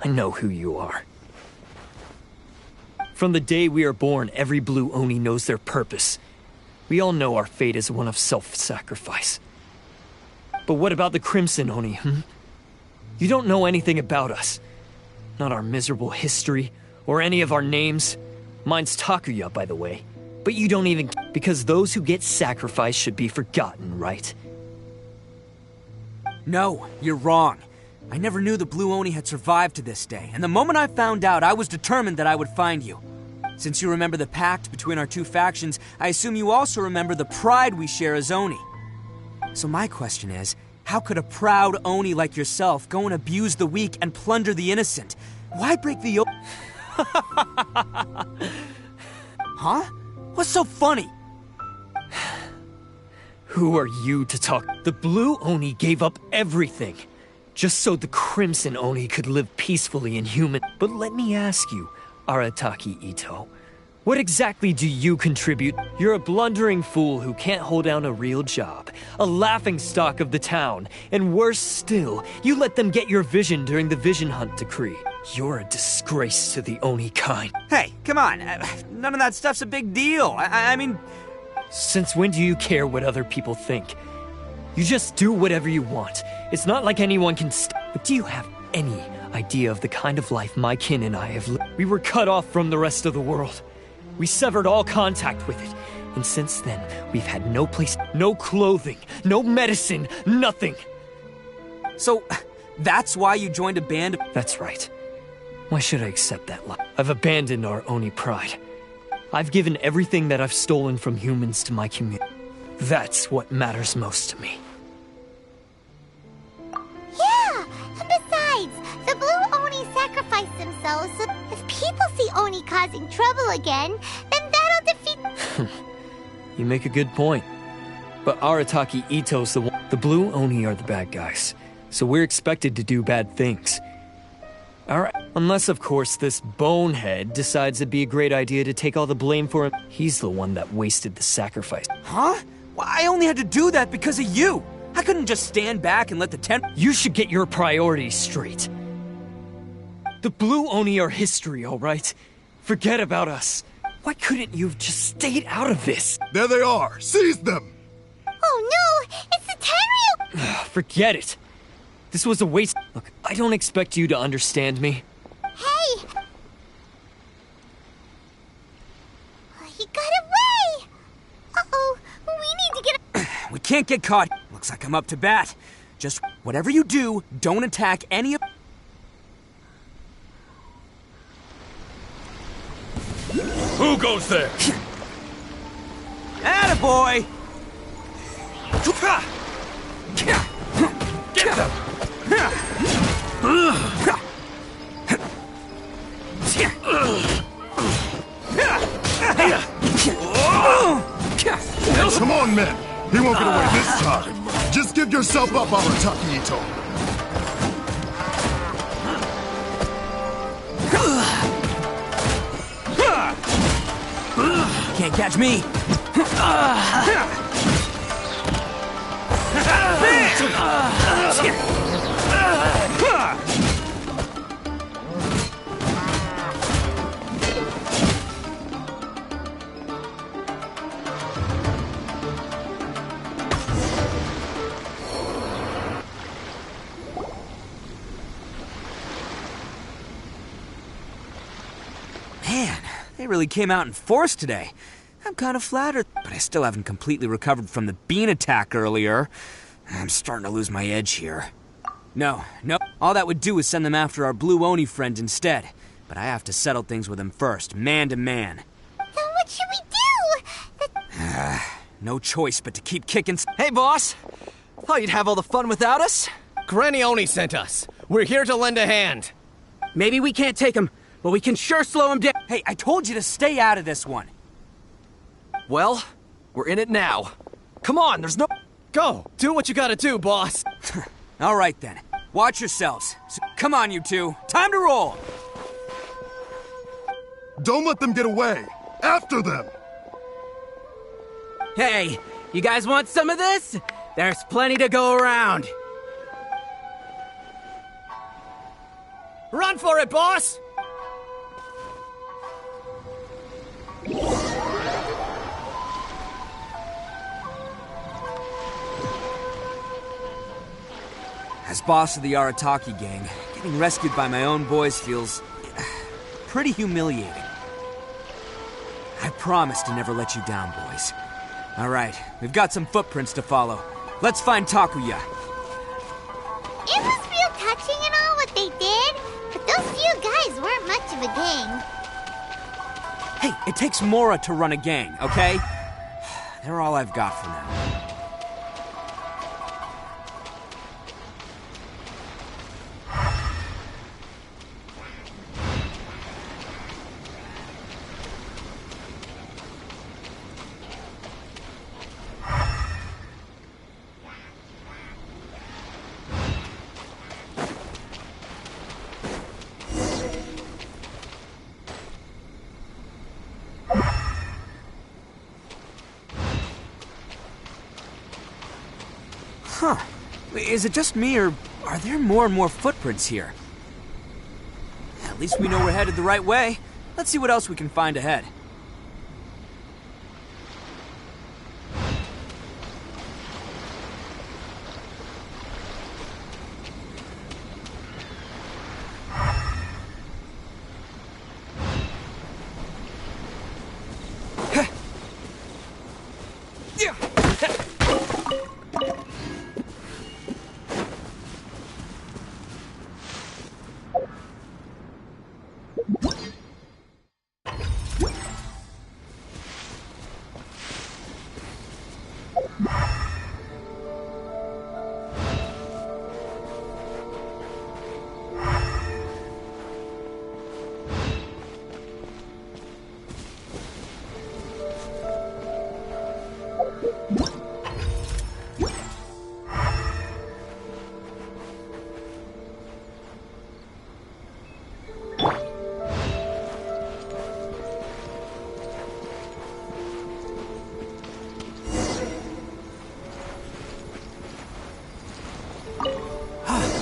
I know who you are. From the day we are born, every blue Oni knows their purpose. We all know our fate is one of self-sacrifice. But what about the Crimson Oni, You don't know anything about us. Not our miserable history, or any of our names. Mine's Takuya, by the way. But you don't even... Because those who get sacrificed should be forgotten, right? No, you're wrong. I never knew the Blue Oni had survived to this day, and the moment I found out, I was determined that I would find you. Since you remember the pact between our two factions, I assume you also remember the pride we share as Oni. So my question is, how could a proud Oni like yourself go and abuse the weak and plunder the innocent? Why break the Huh? What's so funny? Who are you to talk? The Blue Oni gave up everything, just so the Crimson Oni could live peacefully in human. But let me ask you, Arataki Ito, what exactly do you contribute? You're a blundering fool who can't hold down a real job, a laughingstock of the town, and worse still, you let them get your vision during the Vision Hunt decree. You're a disgrace to the Oni kind. Hey, come on. None of that stuff's a big deal. I mean... Since when do you care what other people think? You just do whatever you want. It's not like anyone can But do you have any idea of the kind of life my kin and I have lived? We were cut off from the rest of the world. We severed all contact with it. And since then, we've had no place, no clothing, no medicine, nothing. So, that's why you joined a band of... That's right. Why should I accept that lie? I've abandoned our Oni pride. I've given everything that I've stolen from humans to my community. That's what matters most to me. Yeah! Besides, the Blue Oni sacrificed themselves, so if people see Oni causing trouble again, then that'll defeat... You make a good point. But Arataki Ito's the one. The Blue Oni are the bad guys, so we're expected to do bad things. Alright, unless of course this bonehead decides it'd be a great idea to take all the blame for him. He's the one that wasted the sacrifice. Huh? Well, I only had to do that because of you. I couldn't just stand back and let the You should get your priorities straight. The Blue Oni are history, alright? Forget about us. Why couldn't you have just stayed out of this? There they are! Seize them! Oh no! It's the Tenryu! Forget it. This was a waste. Look, I don't expect you to understand me. Hey! He got away! Uh-oh, we need to get... We can't get caught. Looks like I'm up to bat. Just whatever you do, don't attack any of... Who goes there? Attaboy! Get them! Come on, men! He won't get away this time! Just give yourself up, Arataki Ito! Can't catch me! They really came out in force today. I'm kind of flattered, but I still haven't completely recovered from the bean attack earlier. I'm starting to lose my edge here. No. All that would do is send them after our blue Oni friend instead. But I have to settle things with him first, man to man. Then what should we do? No choice but to keep kicking. Hey, boss! Thought you'd have all the fun without us? Granny Oni sent us. We're here to lend a hand. Maybe we can't take him, but we can sure slow him down. Hey, I told you to stay out of this one. Well, we're in it now. Come on, there's no... Go! Do what you gotta do, boss! All right, then. Watch yourselves. So, come on, you two. Time to roll! Don't let them get away! After them! Hey, you guys want some of this? There's plenty to go around. Run for it, boss! As boss of the Arataki gang, getting rescued by my own boys feels pretty humiliating. I promise to never let you down, boys. All right, we've got some footprints to follow. Let's find Takuya. It was real touching and all what they did, but those few guys weren't much of a gang. Hey, it takes Mora to run a gang, okay? They're all I've got for now. Huh. Is it just me, or are there more and more footprints here? At least we know we're headed the right way. Let's see what else we can find ahead.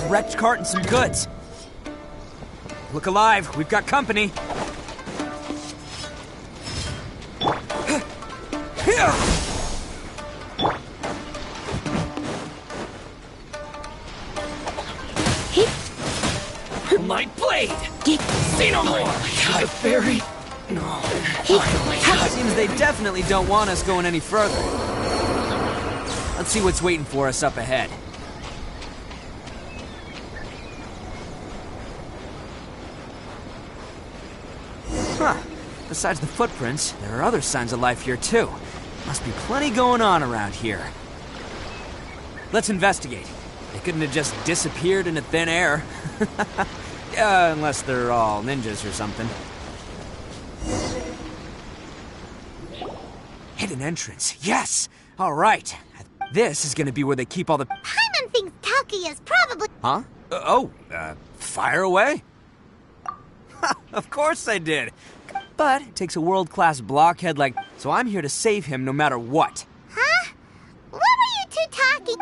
Wrecked cart and some goods. Look alive, we've got company. My blade! Say no more! God, Barry! No. Seems they definitely don't want us going any further. Let's see what's waiting for us up ahead. Huh. Besides the footprints, there are other signs of life here, too. Must be plenty going on around here. Let's investigate. They couldn't have just disappeared into thin air. Unless they're all ninjas or something. Hidden entrance. Yes! All right. This is gonna be where they keep all the... Paimon thinks Takuya's probably... Huh? Fire away. Of course I did. But it takes a world-class blockhead like... So I'm here to save him no matter what. Huh? What were you two talking...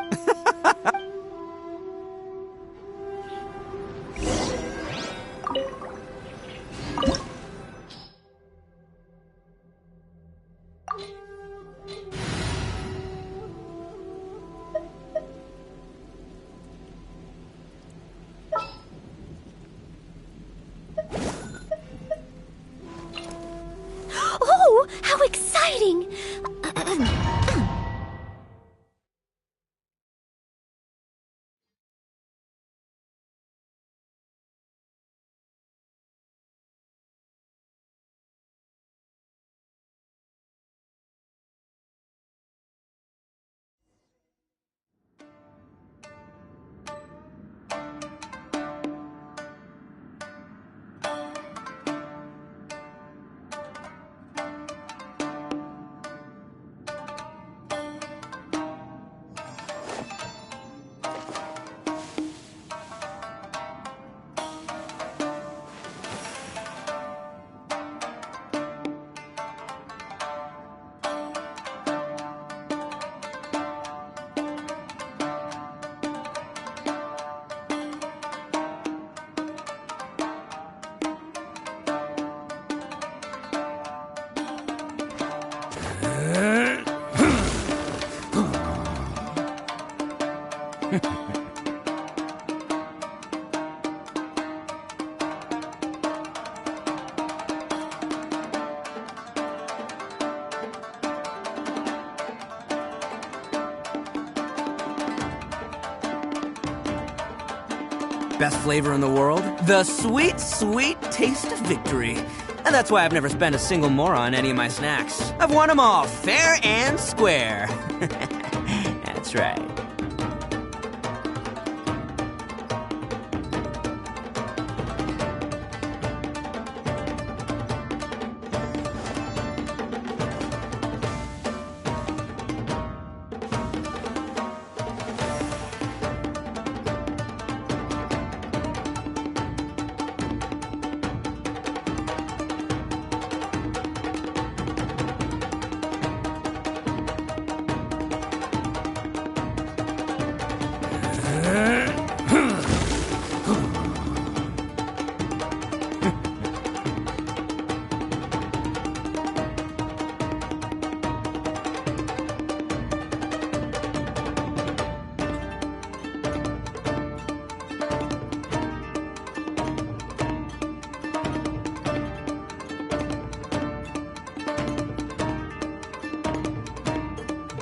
Best flavor in the world? The sweet, sweet taste of victory. And that's why I've never spent a single more on any of my snacks. I've won them all, fair and square. That's right.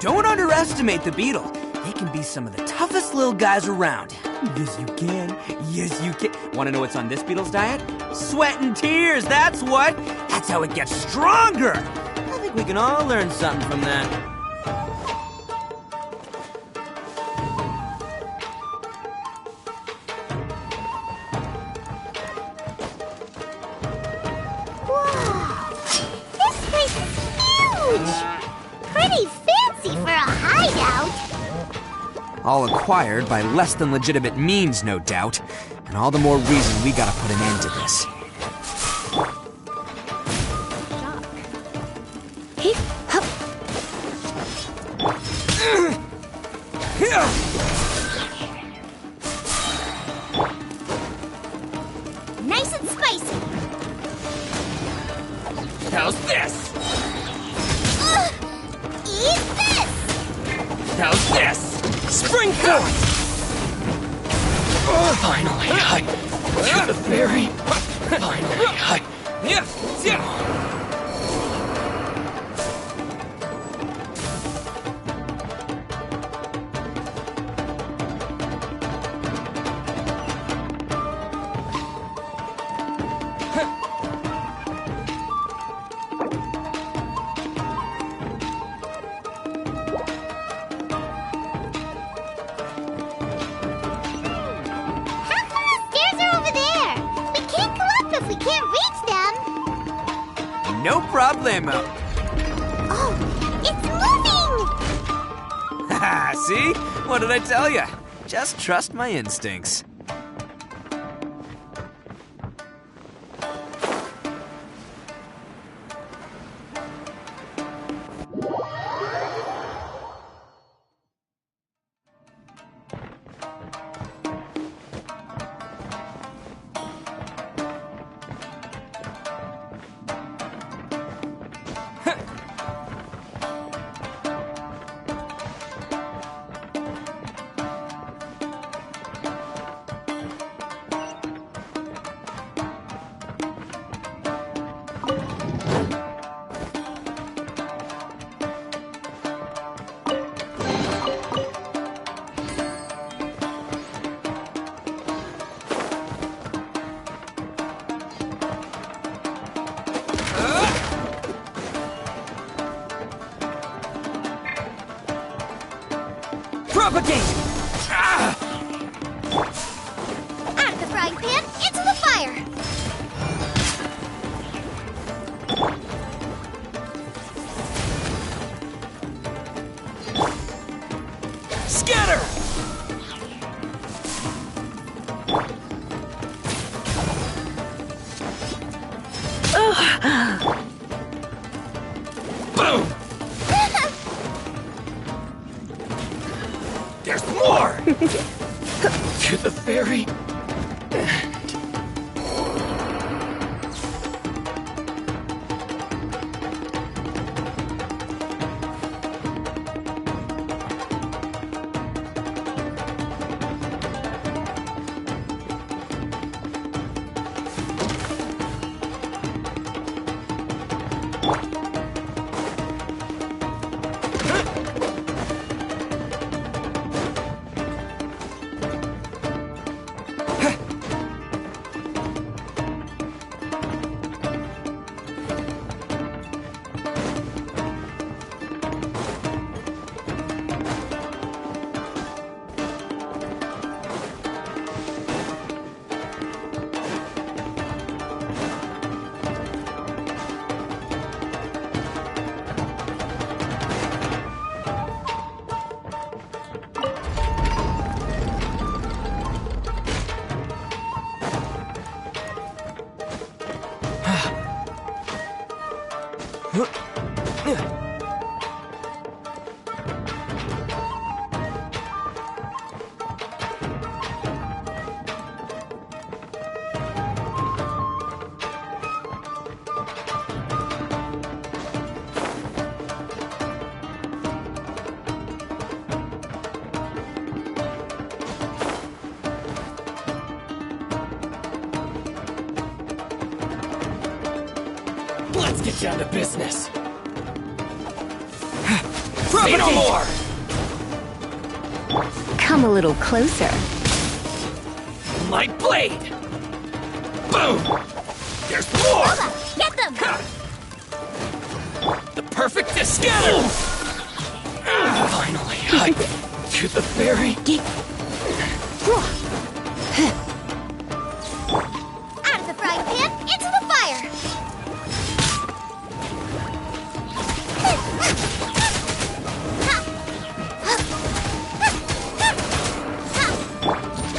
Don't underestimate the beetle. They can be some of the toughest little guys around. Yes, you can. Yes, you can. Want to know what's on this beetle's diet? Sweat and tears, that's what. That's how it gets stronger. I think we can all learn something from that. All acquired by less than legitimate means, no doubt. And all the more reason we gotta put an end to this. Nice and spicy. How's this? Eat this. How's this? Spring forward! Finally, to the ferry. Finally, Yeah. No problemo. Oh, it's moving! Haha, see? What did I tell you? Just trust my instincts. Propagate! Out of the frying pan, into the fire! Scatter! Boom! There's more! To the ferry. Let's get down to business. Say no more! Come a little closer. My blade! Boom! There's more! Get them! The perfect escape! Finally, I to the very... Out of the frying pan, into the fire!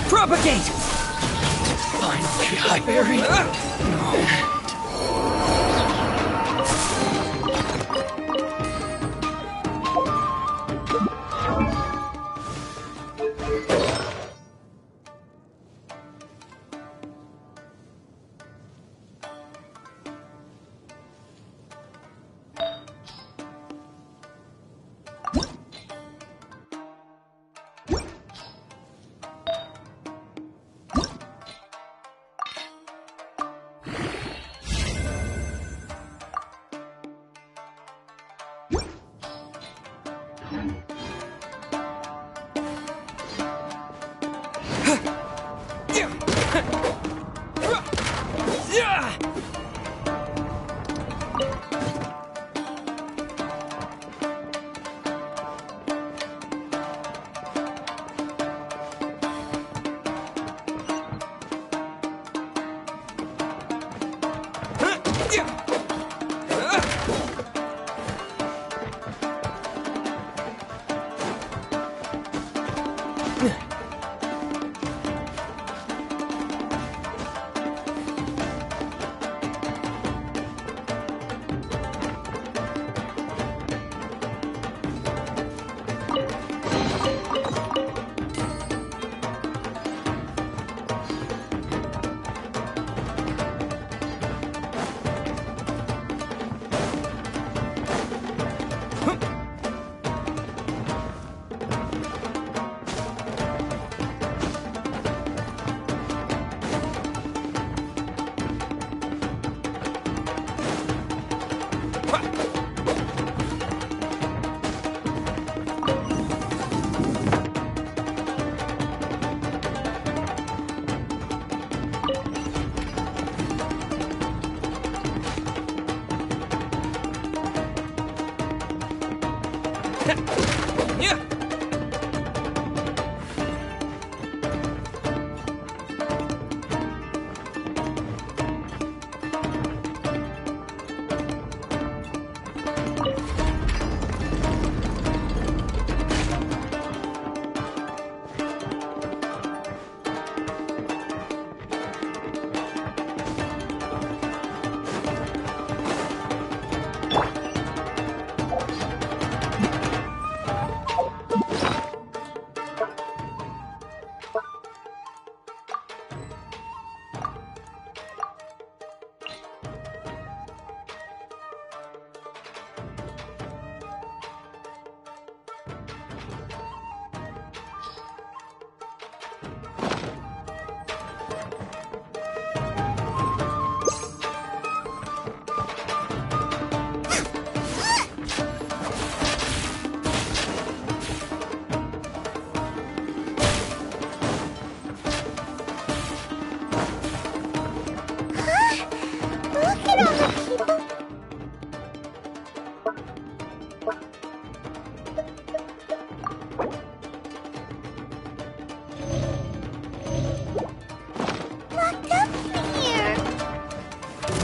Propagate! Finally, I buried...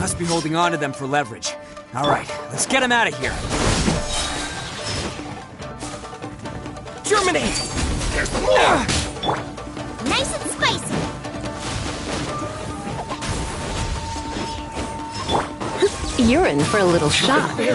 Must be holding on to them for leverage. All right, let's get them out of here. Germinate! There's more! Nice and spicy! You're in for a little shock. You're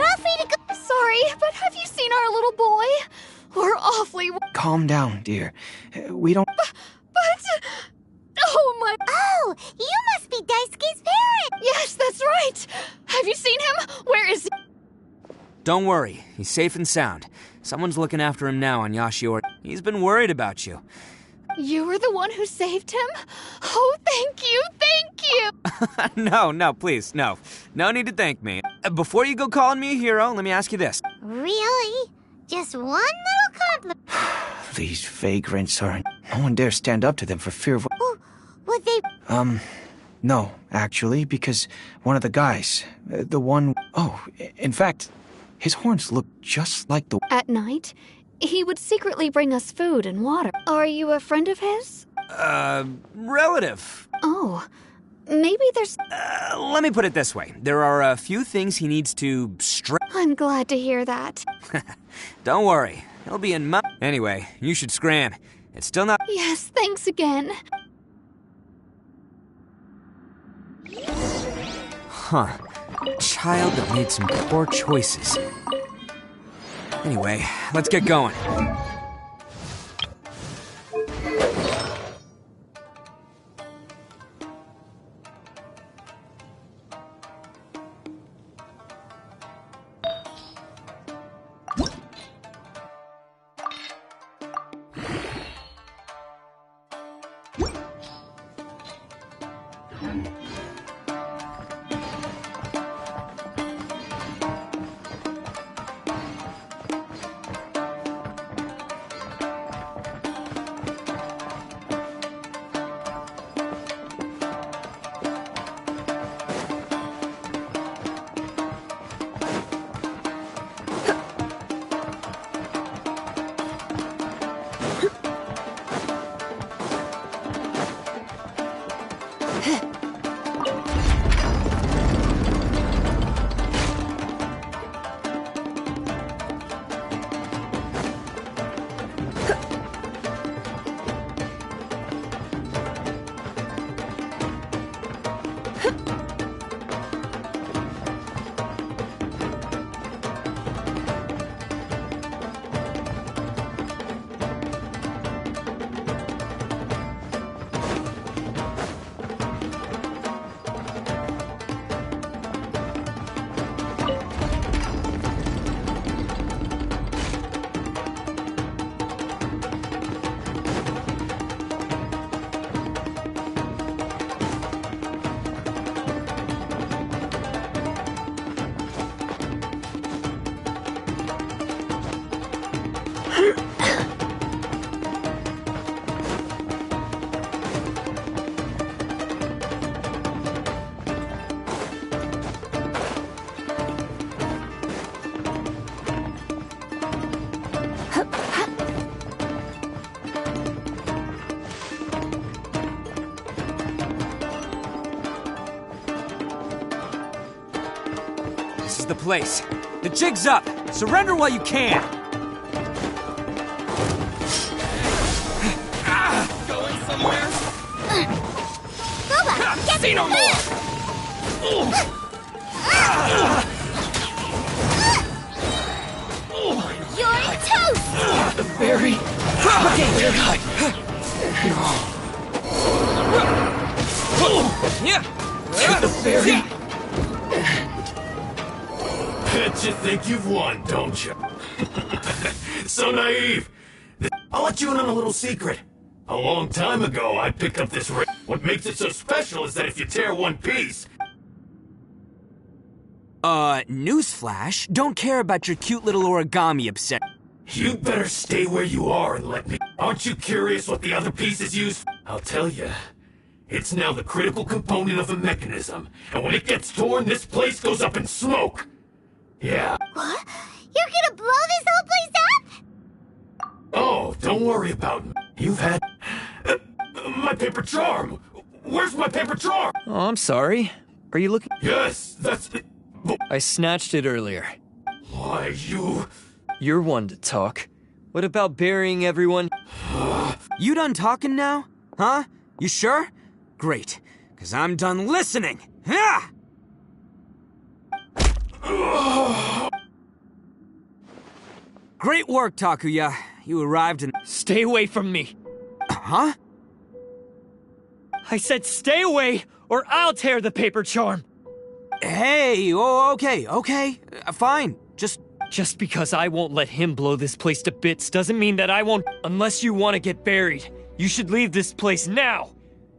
all free to go. Sorry, but have you seen our little boy? We're awfully... Calm down, dear. We don't... But... Oh, my... Oh, you must be Daisuke's parent. Yes, that's right. Have you seen him? Where is he? Don't worry, he's safe and sound. Someone's looking after him now on Yashiori. He's been worried about you. You were the one who saved him? Oh, thank you, thank you! No, please, no. No need to thank me. Before you go calling me a hero, let me ask you this. Really? Just one little compliment. These vagrants are... No one dares stand up to them for fear of... Would they... No, actually, because one of the guys, the one... Oh, in fact, his horns look just like the... At night, he would secretly bring us food and water. Are you a friend of his? Relative. Oh, maybe there's... Let me put it this way. There are a few things he needs to I'm glad to hear that. Don't worry. He'll be in Anyway, you should scram. It's still not... Yes, thanks again. Huh. Child that made some poor choices. Anyway, let's get going. This is the place. The jig's up. Surrender while you can. Going somewhere? Boba, get See no more! You're in toast! The fairy? Propagate! Yeah. The fairy? Bet you think you've won, don't you? So naive. I'll let you in on a little secret. A long time ago, I picked up this ring. What makes it so special is that if you tear one piece... Newsflash, don't care about your cute little origami obsession. You better stay where you are and let me... Aren't you curious what the other piece is used for? I'll tell you. It's now the critical component of a mechanism, and when it gets torn, this place goes up in smoke. Yeah. What? You're gonna blow this whole place up? Oh, don't worry about me. You've had... my paper charm! Where's my paper charm? Oh, I'm sorry. Are you looking? Yes, that's... I snatched it earlier. Why, you... You're one to talk. What about burying everyone? You done talking now? Huh? You sure? Great, because I'm done listening. Ha! Great work, Takuya. You arrived in... Stay away from me. Huh? I said stay away, or I'll tear the paper charm. Hey, oh, okay. Fine. Just because I won't let him blow this place to bits doesn't mean that I won't. Unless you want to get buried, you should leave this place now.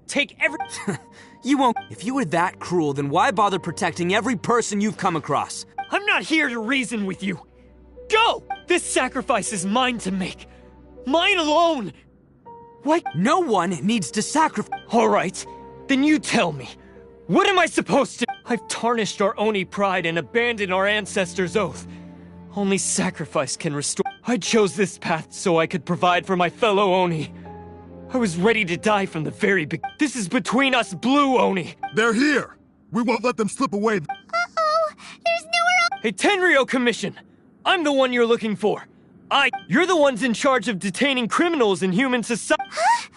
Take every... You won't. If you were that cruel, then why bother protecting every person you've come across? I'm not here to reason with you. Go! This sacrifice is mine to make. Mine alone. What? No one needs to sacrifice. All right, then you tell me. What am I supposed to... I've tarnished our Oni pride and abandoned our ancestors' oath. Only sacrifice can restore... I chose this path so I could provide for my fellow Oni. I was ready to die from the very beginning. This is between us blue Oni. They're here. We won't let them slip away. Uh-oh, there's nowhere else. Hey, Tenryo Commission. I'm the one you're looking for. You're the ones in charge of detaining criminals in human society. Huh?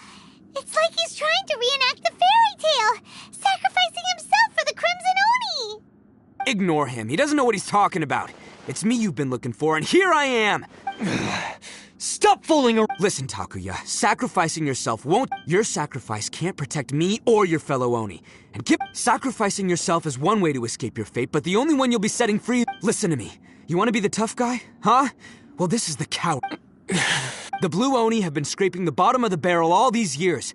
It's like he's trying to reenact the fairy tale, sacrificing himself for the Crimson Oni. Ignore him. He doesn't know what he's talking about. It's me you've been looking for, and here I am. Stop fooling around. Listen, Takuya, sacrificing yourself won't... Your sacrifice can't protect me or your fellow Oni. And sacrificing yourself is one way to escape your fate, but the only one you'll be setting free... Listen to me. You want to be the tough guy? Huh? Well, this is the coward. The blue Oni have been scraping the bottom of the barrel all these years.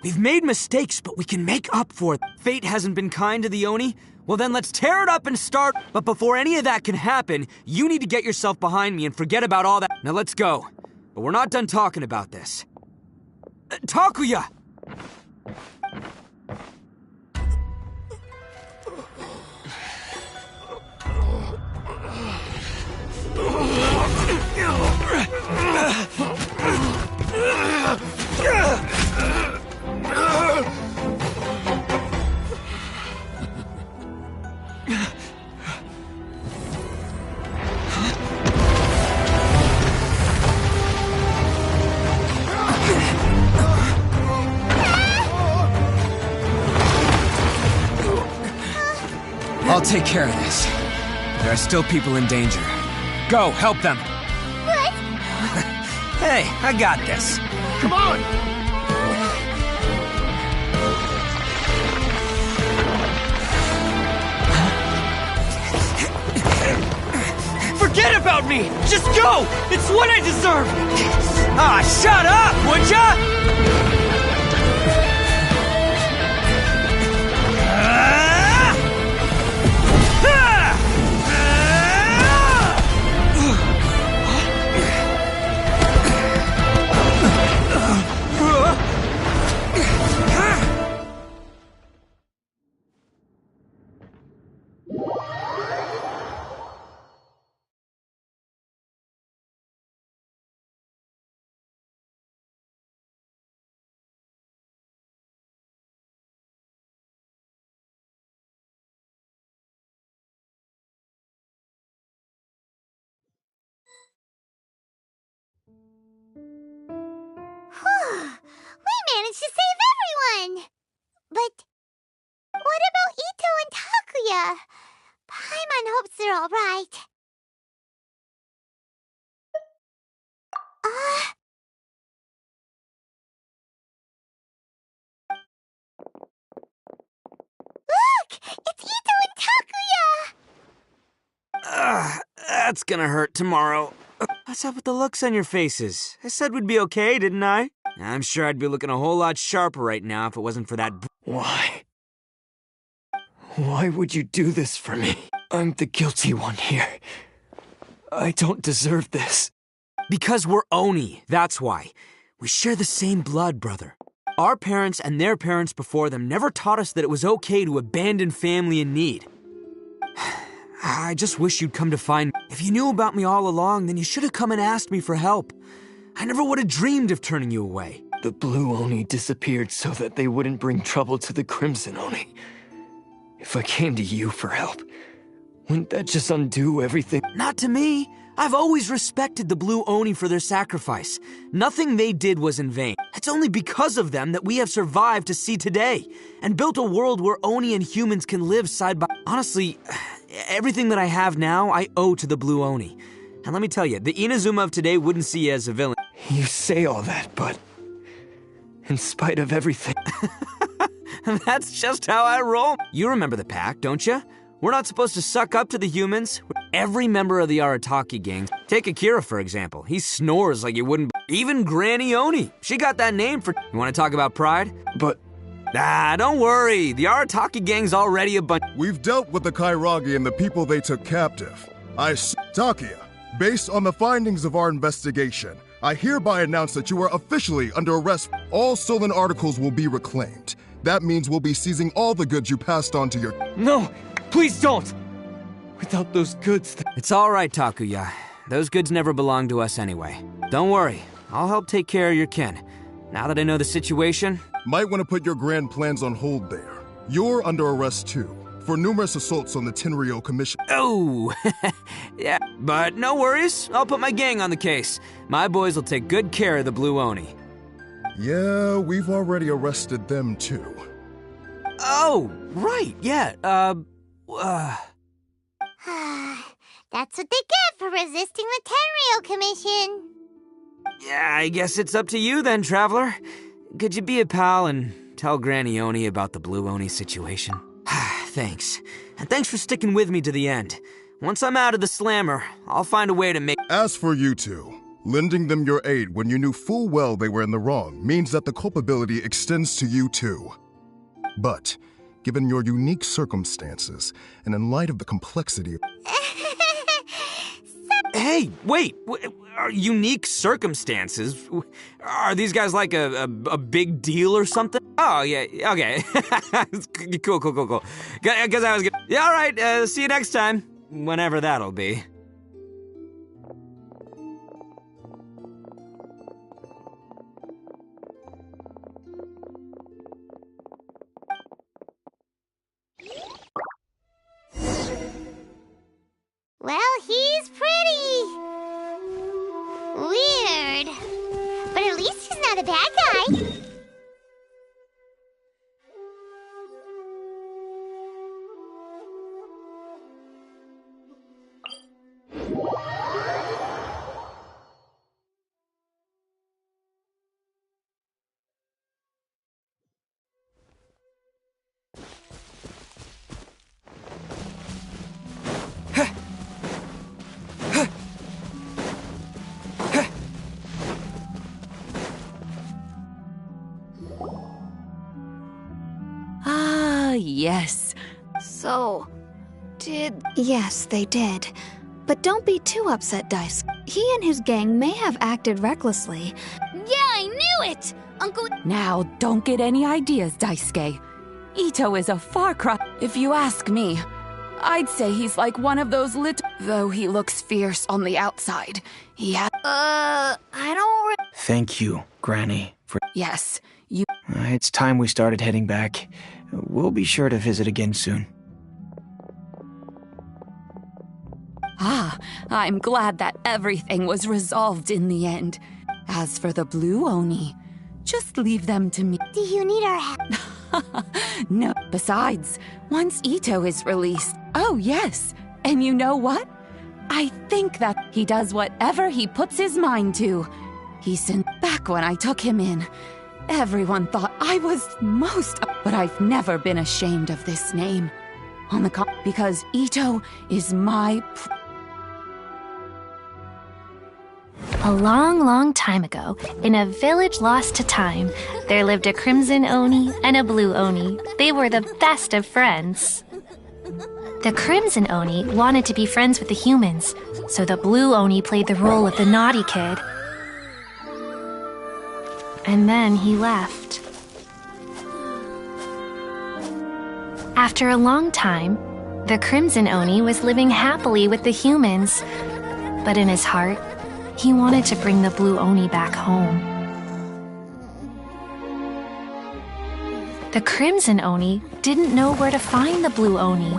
We've made mistakes, but we can make up for it. Fate hasn't been kind to the Oni? Well, then let's tear it up and start. But before any of that can happen, you need to get yourself behind me and forget about all that. Now let's go. But we're not done talking about this. Takuya! I'll take care of this. There are still people in danger. Go, help them. What? Hey, I got this. Come on! Forget about me! Just go! It's what I deserve! Ah, shut up, would ya? We managed to save everyone! But what about Ito and Takuya? Paimon hopes they're alright. Look! It's Ito and Takuya! That's gonna hurt tomorrow. What's up with the looks on your faces? I said we'd be okay, didn't I? I'm sure I'd be looking a whole lot sharper right now if it wasn't for that... Why? Why would you do this for me? I'm the guilty one here. I don't deserve this. Because we're Oni, that's why. We share the same blood, brother. Our parents and their parents before them never taught us that it was okay to abandon family in need. I just wish you'd come to find me. If you knew about me all along, then you should have come and asked me for help. I never would have dreamed of turning you away. The blue Oni disappeared so that they wouldn't bring trouble to the Crimson Oni. If I came to you for help, Wouldn't that just undo everything? Not to me. I've always respected the Blue Oni for their sacrifice. Nothing they did was in vain. It's only because of them that we have survived to see today, and built a world where Oni and humans can live side by... Honestly, everything that I have now, I owe to the Blue Oni. And let me tell you, the Inazuma of today wouldn't see you as a villain. You say all that, but... in spite of everything... That's just how I roll. You remember the pact, don't you? We're not supposed to suck up to the humans. Every member of the Arataki gang. Take Akira, for example. He snores like you wouldn't... Even Granny Oni. She got that name for... You want to talk about pride? But... Don't worry. The Arataki gang's already a bunch... We've dealt with the Kairagi and the people they took captive. Takia, based on the findings of our investigation, I hereby announce that you are officially under arrest. All stolen articles will be reclaimed. That means we'll be seizing all the goods you passed on to your... No! Please don't! Without those goods... It's all right, Takuya. Those goods never belonged to us anyway. Don't worry. I'll help take care of your kin. Now that I know the situation... Might want to put your grand plans on hold there. You're under arrest too, for numerous assaults on the Tenryo Commission. Oh! Yeah, but no worries. I'll put my gang on the case. My boys will take good care of the Blue Oni. Yeah, we've already arrested them too. Oh, right, yeah, That's what they get for resisting the Tenryo Commission. Yeah, I guess it's up to you then, Traveler. Could you be a pal and tell Granny Oni about the Blue Oni situation? Thanks. And thanks for sticking with me to the end. Once I'm out of the slammer, I'll find a way to make... As for you two, lending them your aid when you knew full well they were in the wrong means that the culpability extends to you too. But, given your unique circumstances, and in light of the complexity... Hey, wait! Unique circumstances? Are these guys like a big deal or something? Oh, yeah, okay. Cool. Because I was gonna... Yeah, all right, see you next time. Whenever that'll be. Well, he's pretty. Weird. But at least he's not a bad guy. Yes. So, Yes, they did. But don't be too upset, Dice. He and his gang may have acted recklessly. Yeah, I knew it! Uncle... Now, don't get any ideas, Daisuke. Ito is a far cry. If you ask me, I'd say he's like one of those little... Though he looks fierce on the outside, he has... I don't... Thank you, Granny, for... Yes, you... It's time we started heading back. We'll be sure to visit again soon. I'm glad that everything was resolved in the end. As for the Blue Oni, just leave them to me. Do you need our help? No. Besides, once Ito is released... Oh, yes. And you know what? I think that he does whatever he puts his mind to. Back when I took him in, everyone thought I was but I've never been ashamed of this name. On the because Ito is my... A long, long time ago, in a village lost to time, there lived a Crimson Oni and a Blue Oni. They were the best of friends. The Crimson Oni wanted to be friends with the humans, so the Blue Oni played the role of the naughty kid. And then he left. After a long time, the Crimson Oni was living happily with the humans, but in his heart, he wanted to bring the Blue Oni back home. The Crimson Oni didn't know where to find the Blue Oni.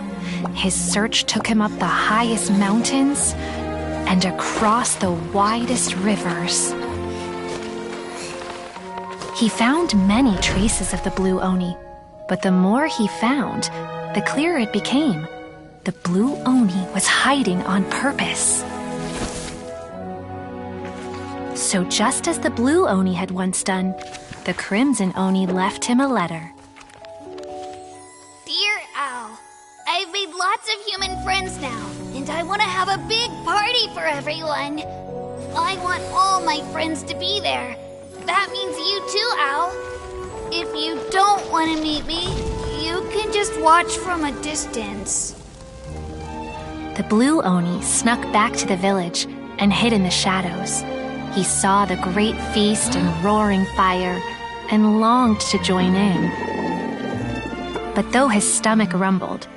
His search took him up the highest mountains and across the widest rivers. He found many traces of the Blue Oni, but the more he found, the clearer it became. The Blue Oni was hiding on purpose. So just as the Blue Oni had once done, the Crimson Oni left him a letter. Dear Owl, I've made lots of human friends now, and I want to have a big party for everyone. I want all my friends to be there. That means you too, Owl. If you don't want to meet me, you can just watch from a distance. The Blue Oni snuck back to the village and hid in the shadows. He saw the great feast and roaring fire and longed to join in. But though his stomach rumbled,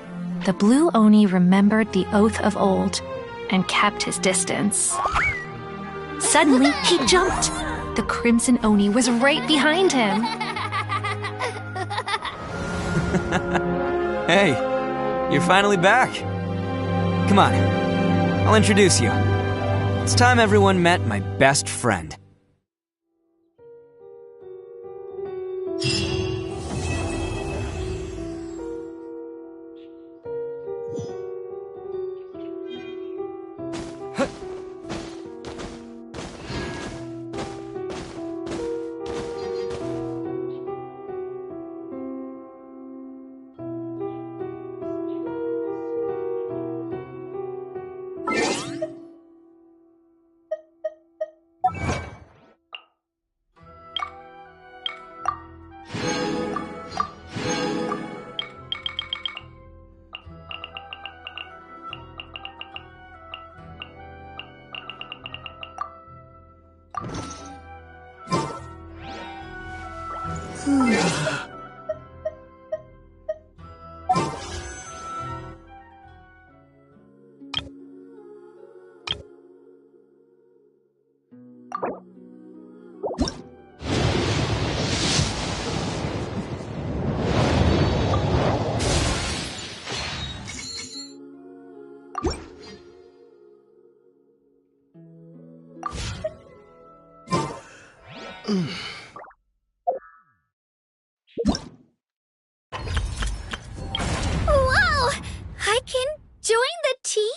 the Blue Oni remembered the oath of old and kept his distance. Suddenly, he jumped. The Crimson Oni was right behind him. Hey, you're finally back. Come on, I'll introduce you. It's time everyone met my best friend. Wow! I can join the team?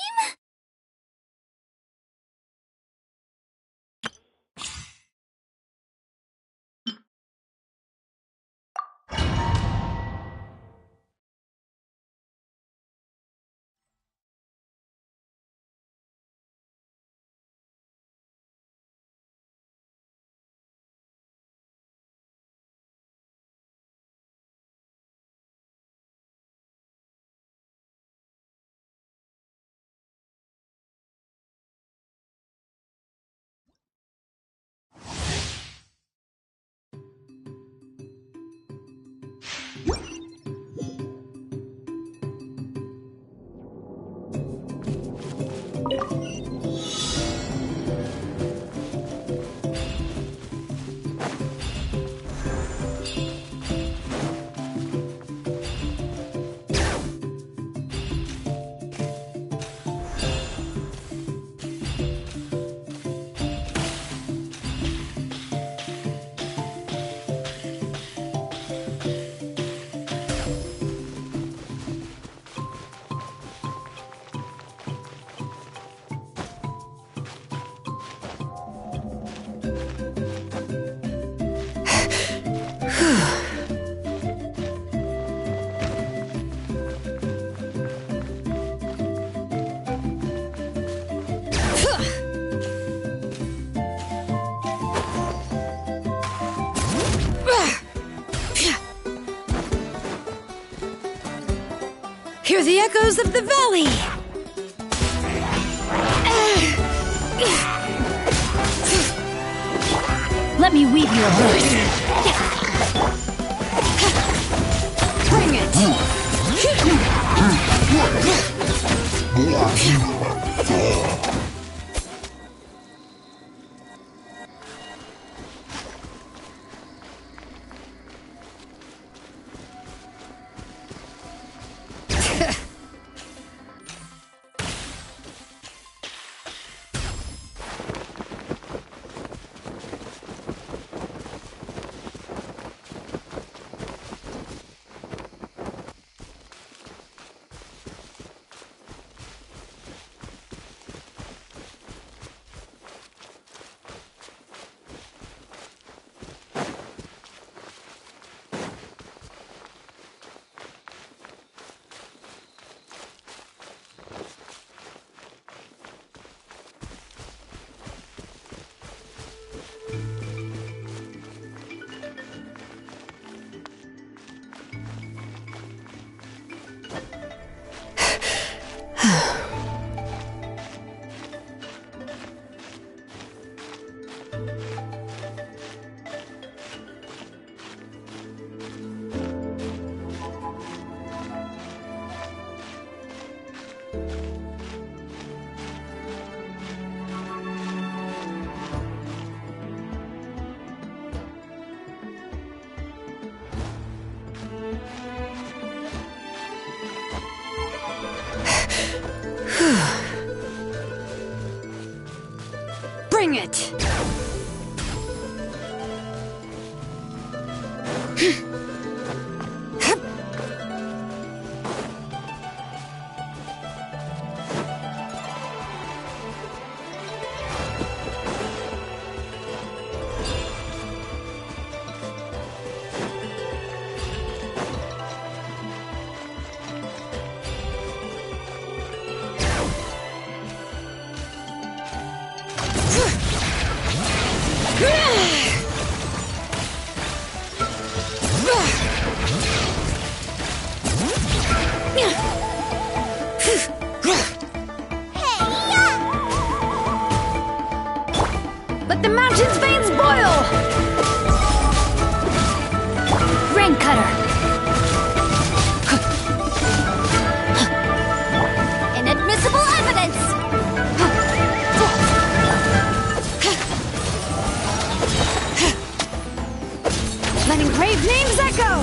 Hear the echoes of the valley! Let me weave you a verse. Bring it! Bring it! Let the mountain's veins boil! Rain cutter! Inadmissible evidence! Letting grave names echo!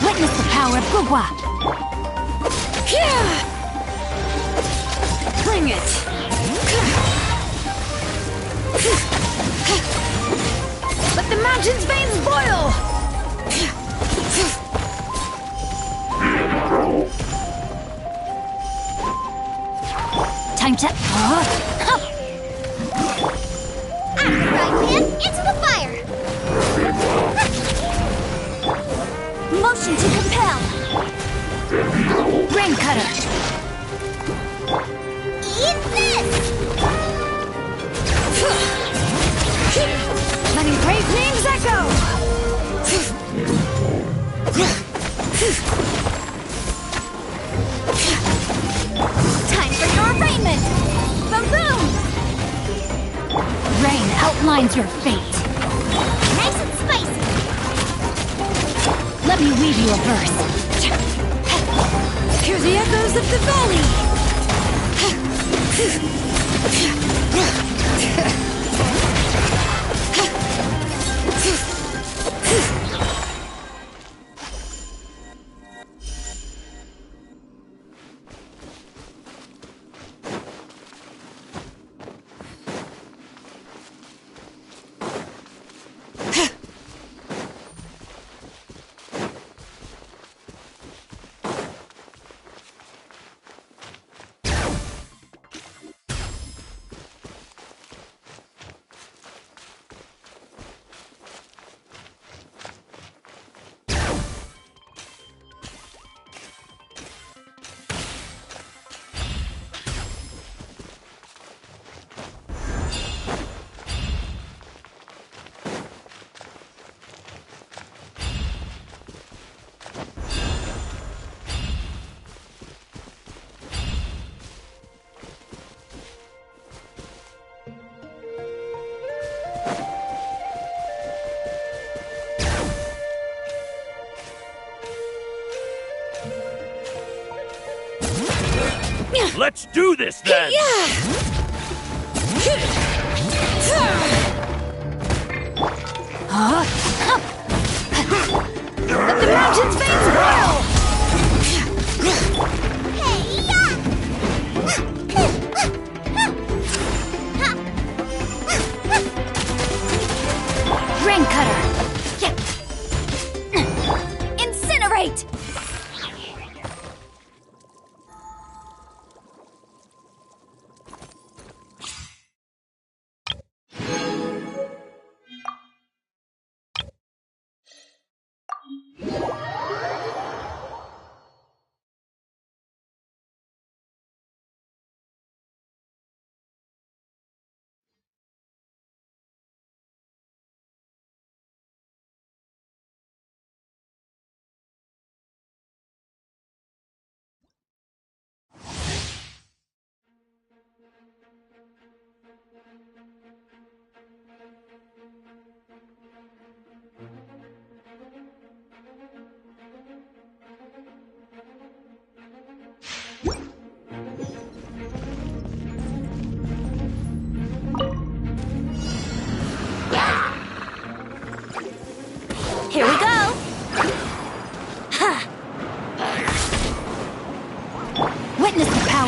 Witness the power of Gugwa! Bring it! Let the mountain's veins boil! Time to... Right hand into the fire! Motion to compel! Rain cutter! Eat this! Letting grave names echo! Time for your arraignment! Boom boom! Rain outlines your fate! Nice and spicy! Let me weave you a verse! Hear the echoes of the valley! Let's do this then! Let the mountain's veins boil! Rain cutter! Incinerate!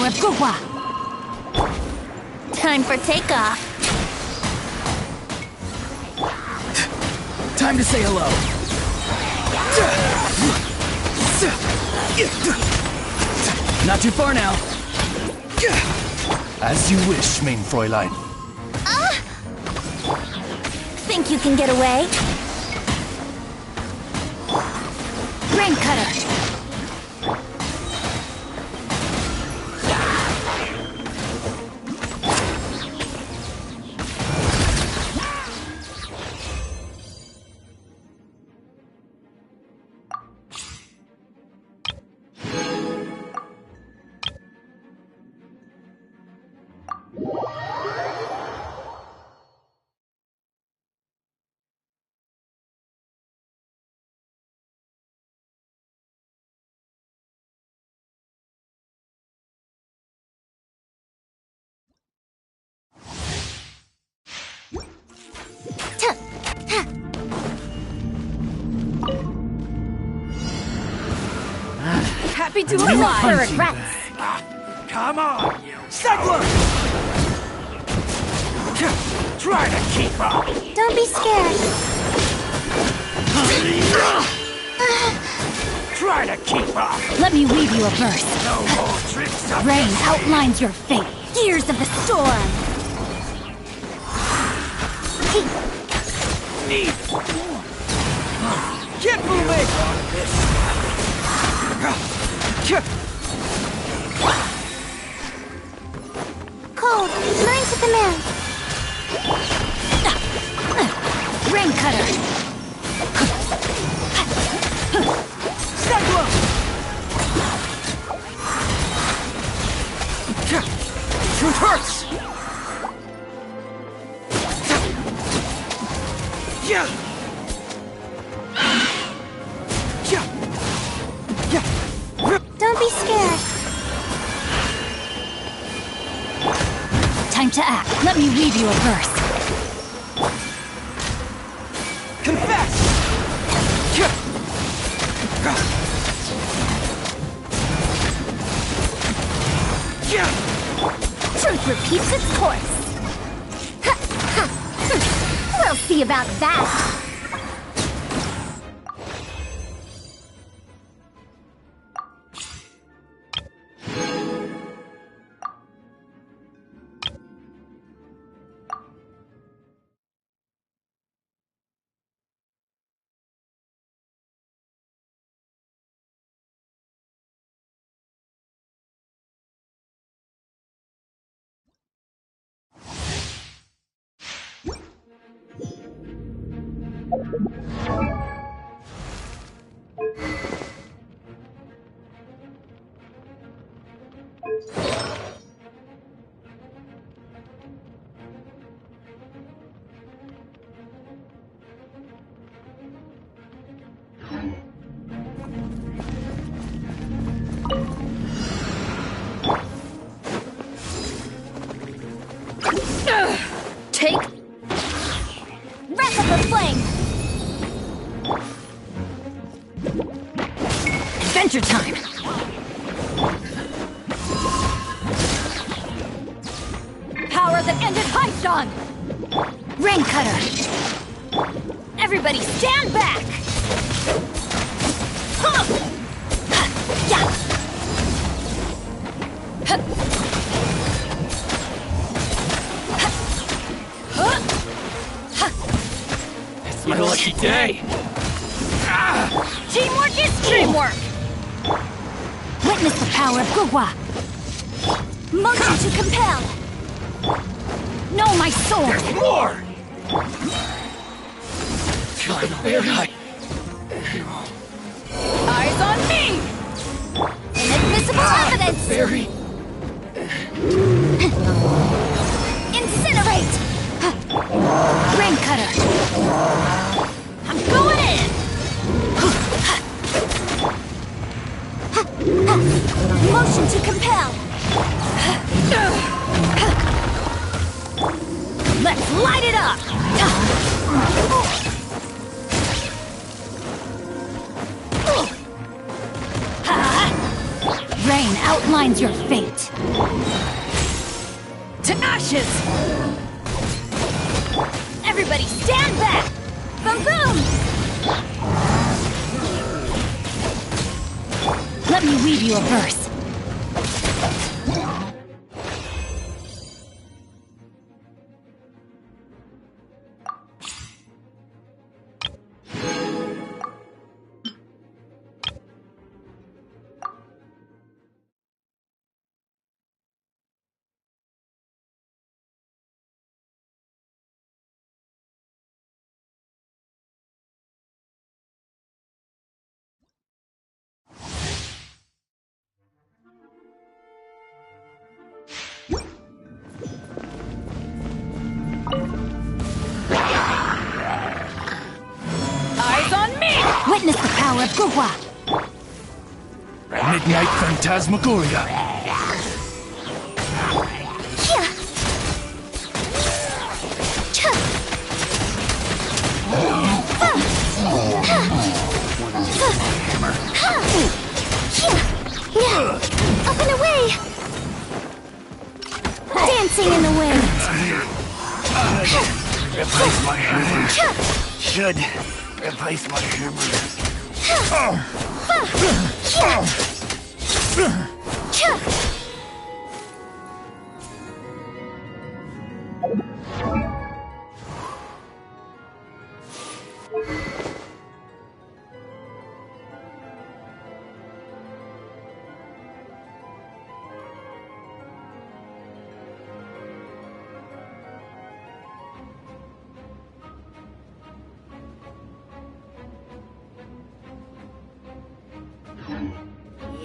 power of Gugwa! Time for takeoff. Time to say hello. Not too far now. As you wish, main Fräulein. Think you can get away? Rain Cutter! Happy to oblige! Come on, you Segler! Try to keep up! Don't be scared. Try to keep up! Let me weave you a verse. No more tricks up Rain your outlines your fate. Gears of the storm. Need Get moving! Cold, learn to command. Rain Cutter! Segler! Truth hurts! Yeah! Don't be scared. Time to act. Let me weave you a verse. Confess! Truth repeats its course. We'll see about that. Take Wrath of the Flame! Adventure time! Power that ended Python! Rain Cutter! Everybody stand back! It's my lucky day! Teamwork is dreamwork! Witness the power of Gugwa! Motion to compel! Know my sword! There's more! Eyes on me! Inadmissible evidence! Incinerate! Rain Cutter! I'm going in! Motion to compel! Let's light it up! Rain outlines your fate. To ashes! Everybody stand back! Boom boom! Let me weave you a verse. Eyes on me! Witness the power of Gugwa! Midnight Phantasmagoria. Up and away! Dancing in the wind! Replace my hammer. Should replace my hammer.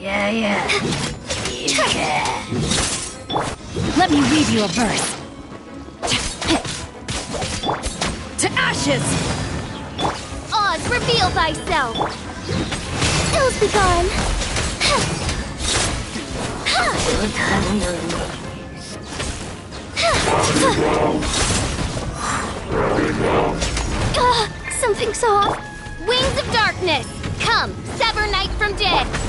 Yeah. You can. Let me weave you a verse. To ashes! Oz, reveal thyself! Ills be gone! Something's off! Wings of darkness! Come, sever night from dead!